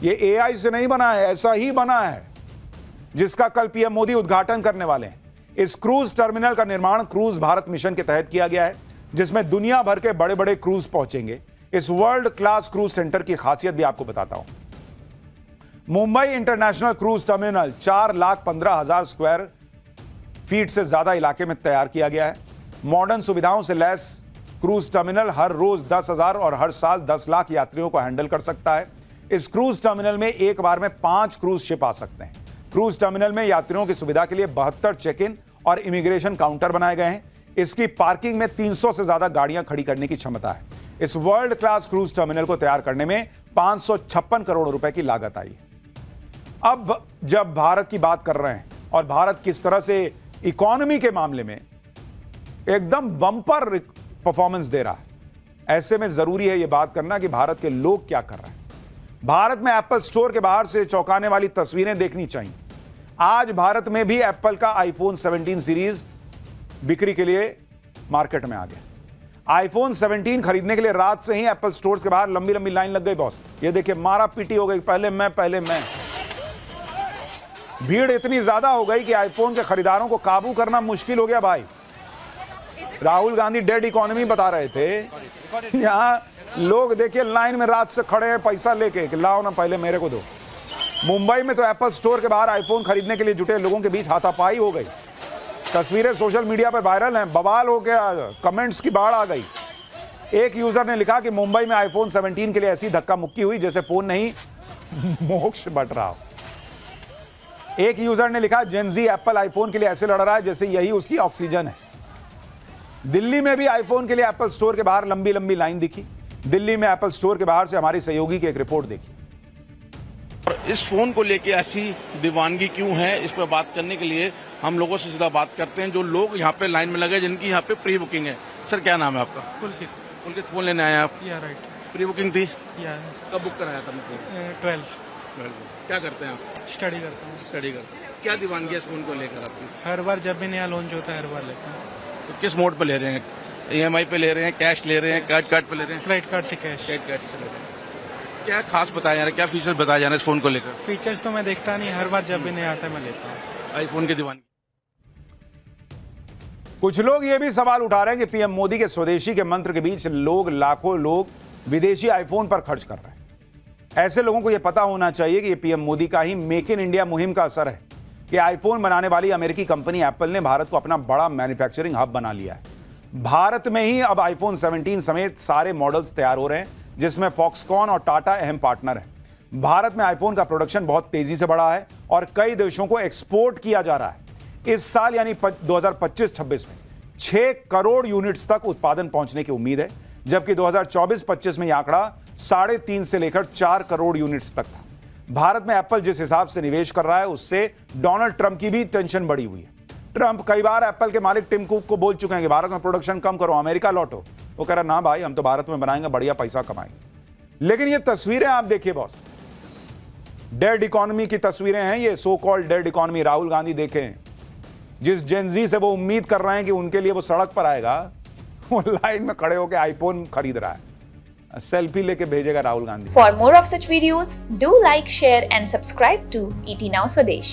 ये एआई से नहीं बना है, ऐसा ही बना है जिसका कल पीएम मोदी उद्घाटन करने वाले हैं। इस क्रूज टर्मिनल का निर्माण क्रूज भारत मिशन के तहत किया गया है, जिसमें दुनिया भर के बड़े बड़े क्रूज पहुंचेंगे। इस वर्ल्ड क्लास क्रूज सेंटर की खासियत भी आपको बताता हूं। Mumbai international cruise terminal 4,15,000 square feet से ज्यादा इलाके में तैयार किया गया है। मॉडर्न सुविधाओं से लैस क्रूज टर्मिनल हर रोज 10,000 और हर साल 10 लाख यात्रियों को हैंडल कर सकता है। इस क्रूज टर्मिनल में एक बार में 5 क्रूज शिप आ सकते हैं। क्रूज टर्मिनल में यात्रियों की सुविधा के लिए 72 चेक इन और इमिग्रेशन काउंटर बनाए गए हैं। इसकी पार्किंग में 300 से ज्यादा गाड़ियां खड़ी करने की क्षमता है। इस वर्ल्ड क्लास क्रूज टर्मिनल को तैयार करने में 556 करोड़ रुपए की लागत आई। अब जब भारत की बात कर रहे हैं और भारत किस तरह से इकोनॉमी के मामले में एकदम बम्पर परफॉर्मेंस दे रहा है, ऐसे में जरूरी है यह बात करना कि भारत के लोग क्या कर रहे हैं। भारत में एप्पल स्टोर के बाहर से चौंकाने वाली तस्वीरें देखनी चाहिए। आज भारत में भी एप्पल का आईफोन 17 सीरीज बिक्री के लिए मार्केट में आ गया। आईफोन 17 खरीदने के लिए रात से ही एप्पल स्टोर्स के बाहर लंबी लंबी लाइन लग गई बॉस। ये देखिए, मारा पीटी हो गई, पहले मैं। भीड़ इतनी ज्यादा हो गई कि आईफोन के खरीदारों को काबू करना मुश्किल हो गया भाई। राहुल गांधी डेड इकोनॉमी बता रहे थे, यहाँ लोग देखिए लाइन में रात से खड़े हैं पैसा लेके कि लाओ ना पहले मेरे को दो। मुंबई में तो एप्पल स्टोर के बाहर आईफोन खरीदने के लिए जुटे लोगों के बीच हाथापाई हो गई। तस्वीरें सोशल मीडिया पर वायरल हैं, बवाल हो गया, कमेंट्स की बाढ़ आ गई। एक यूजर ने लिखा कि मुंबई में आईफोन 17 के लिए ऐसी धक्का मुक्की हुई जैसे फोन नहीं मोक्ष बट रहा हो। एक यूजर ने लिखा जेनजी एप्पल आईफोन के लिए ऐसे लड़ रहा है जैसे यही उसकी ऑक्सीजन है। दिल्ली में भी आईफोन के लिए एप्पल स्टोर के बाहर लंबी लंबी लाइन दिखी। दिल्ली में एप्पल स्टोर के बाहर से हमारी सहयोगी की एक रिपोर्ट देखी। और इस फोन को लेके ऐसी दीवानगी क्यों है, इस पर बात करने के लिए हम लोगों से सीधा बात करते हैं जो लोग यहाँ पे लाइन में लगे, जिनकी यहाँ पे प्री बुकिंग है। सर क्या नाम है आपका? पुलकित। पुलकित, फोन लेने आए आप? या राइट। प्री बुकिंग थी? या कब बुक कराया था? 12। क्या करते हैं आप? स्टडी करता हूँ। स्टडी करते हैं। क्या दीवानगी है इस फोन को लेकर आपकी? हर बार जब भी नया लॉन्च होता है हर बार लेता हूँ। तो किस मोड पे ले रहे हैं? EMI पे ले रहे हैं, कैश ले रहे हैं, क्रेडिट कार्ड पे ले रहे हैं? क्रेडिट कार्ड से कैश। क्रेडिट कार्ड से ले रहे हैं। क्या खास बताया जा रहा है, क्या फीचर्स बताया जा रहा है इस फोन को लेकर? फीचर्स तो मैं देखता नहीं, हर बार जब भी नया आता है मैं लेता हूँ। आईफोन की दीवानगी। कुछ लोग ये भी सवाल उठा रहे हैं कि पीएम मोदी के स्वदेशी के मंत्र के बीच लाखों लोग विदेशी आईफोन पर खर्च कर रहे हैं। ऐसे लोगों को यह पता होना चाहिए कि ये पीएम मोदी का ही मेक इन इंडिया मुहिम का असर है कि आईफोन बनाने वाली अमेरिकी कंपनी एप्पल ने भारत को अपना बड़ा मैन्युफैक्चरिंग हब बना लिया है। भारत में ही अब आईफोन 17 समेत सारे मॉडल्स तैयार हो रहे हैं, जिसमें फॉक्सकॉन और टाटा अहम पार्टनर हैं। भारत में आईफोन का प्रोडक्शन बहुत तेजी से बढ़ा है और कई देशों को एक्सपोर्ट किया जा रहा है। इस साल यानी 2025-26 में 6 करोड़ यूनिट्स तक उत्पादन पहुंचने की उम्मीद है, जबकि 2024-25 में यह आंकड़ा 3.5 से लेकर 4 करोड़ यूनिट्स तक था। भारत में एप्पल जिस हिसाब से निवेश कर रहा है उससे डोनाल्ड ट्रंप की भी टेंशन बढ़ी हुई है। ट्रंप कई बार एप्पल के मालिक टिम कुक को बोल चुके हैं कि भारत में प्रोडक्शन कम करो, अमेरिका लौटो। वो कह रहा ना भाई, हम तो भारत में बनाएंगे, बढ़िया पैसा कमाएंगे। लेकिन ये तस्वीरें आप देखिए बॉस, डेड इकोनॉमी की तस्वीरें हैं ये, so called dead economy. Rahul Gandhi देखें, जिस जेनजी से वो उम्मीद कर रहे हैं कि उनके लिए वो सड़क पर आएगा, वो लाइन में खड़े होकर आईफोन खरीद रहा है, सेल्फी लेके भेजेगा Rahul Gandhi. For more of such videos, do like, share and subscribe to ET Now Swadesh.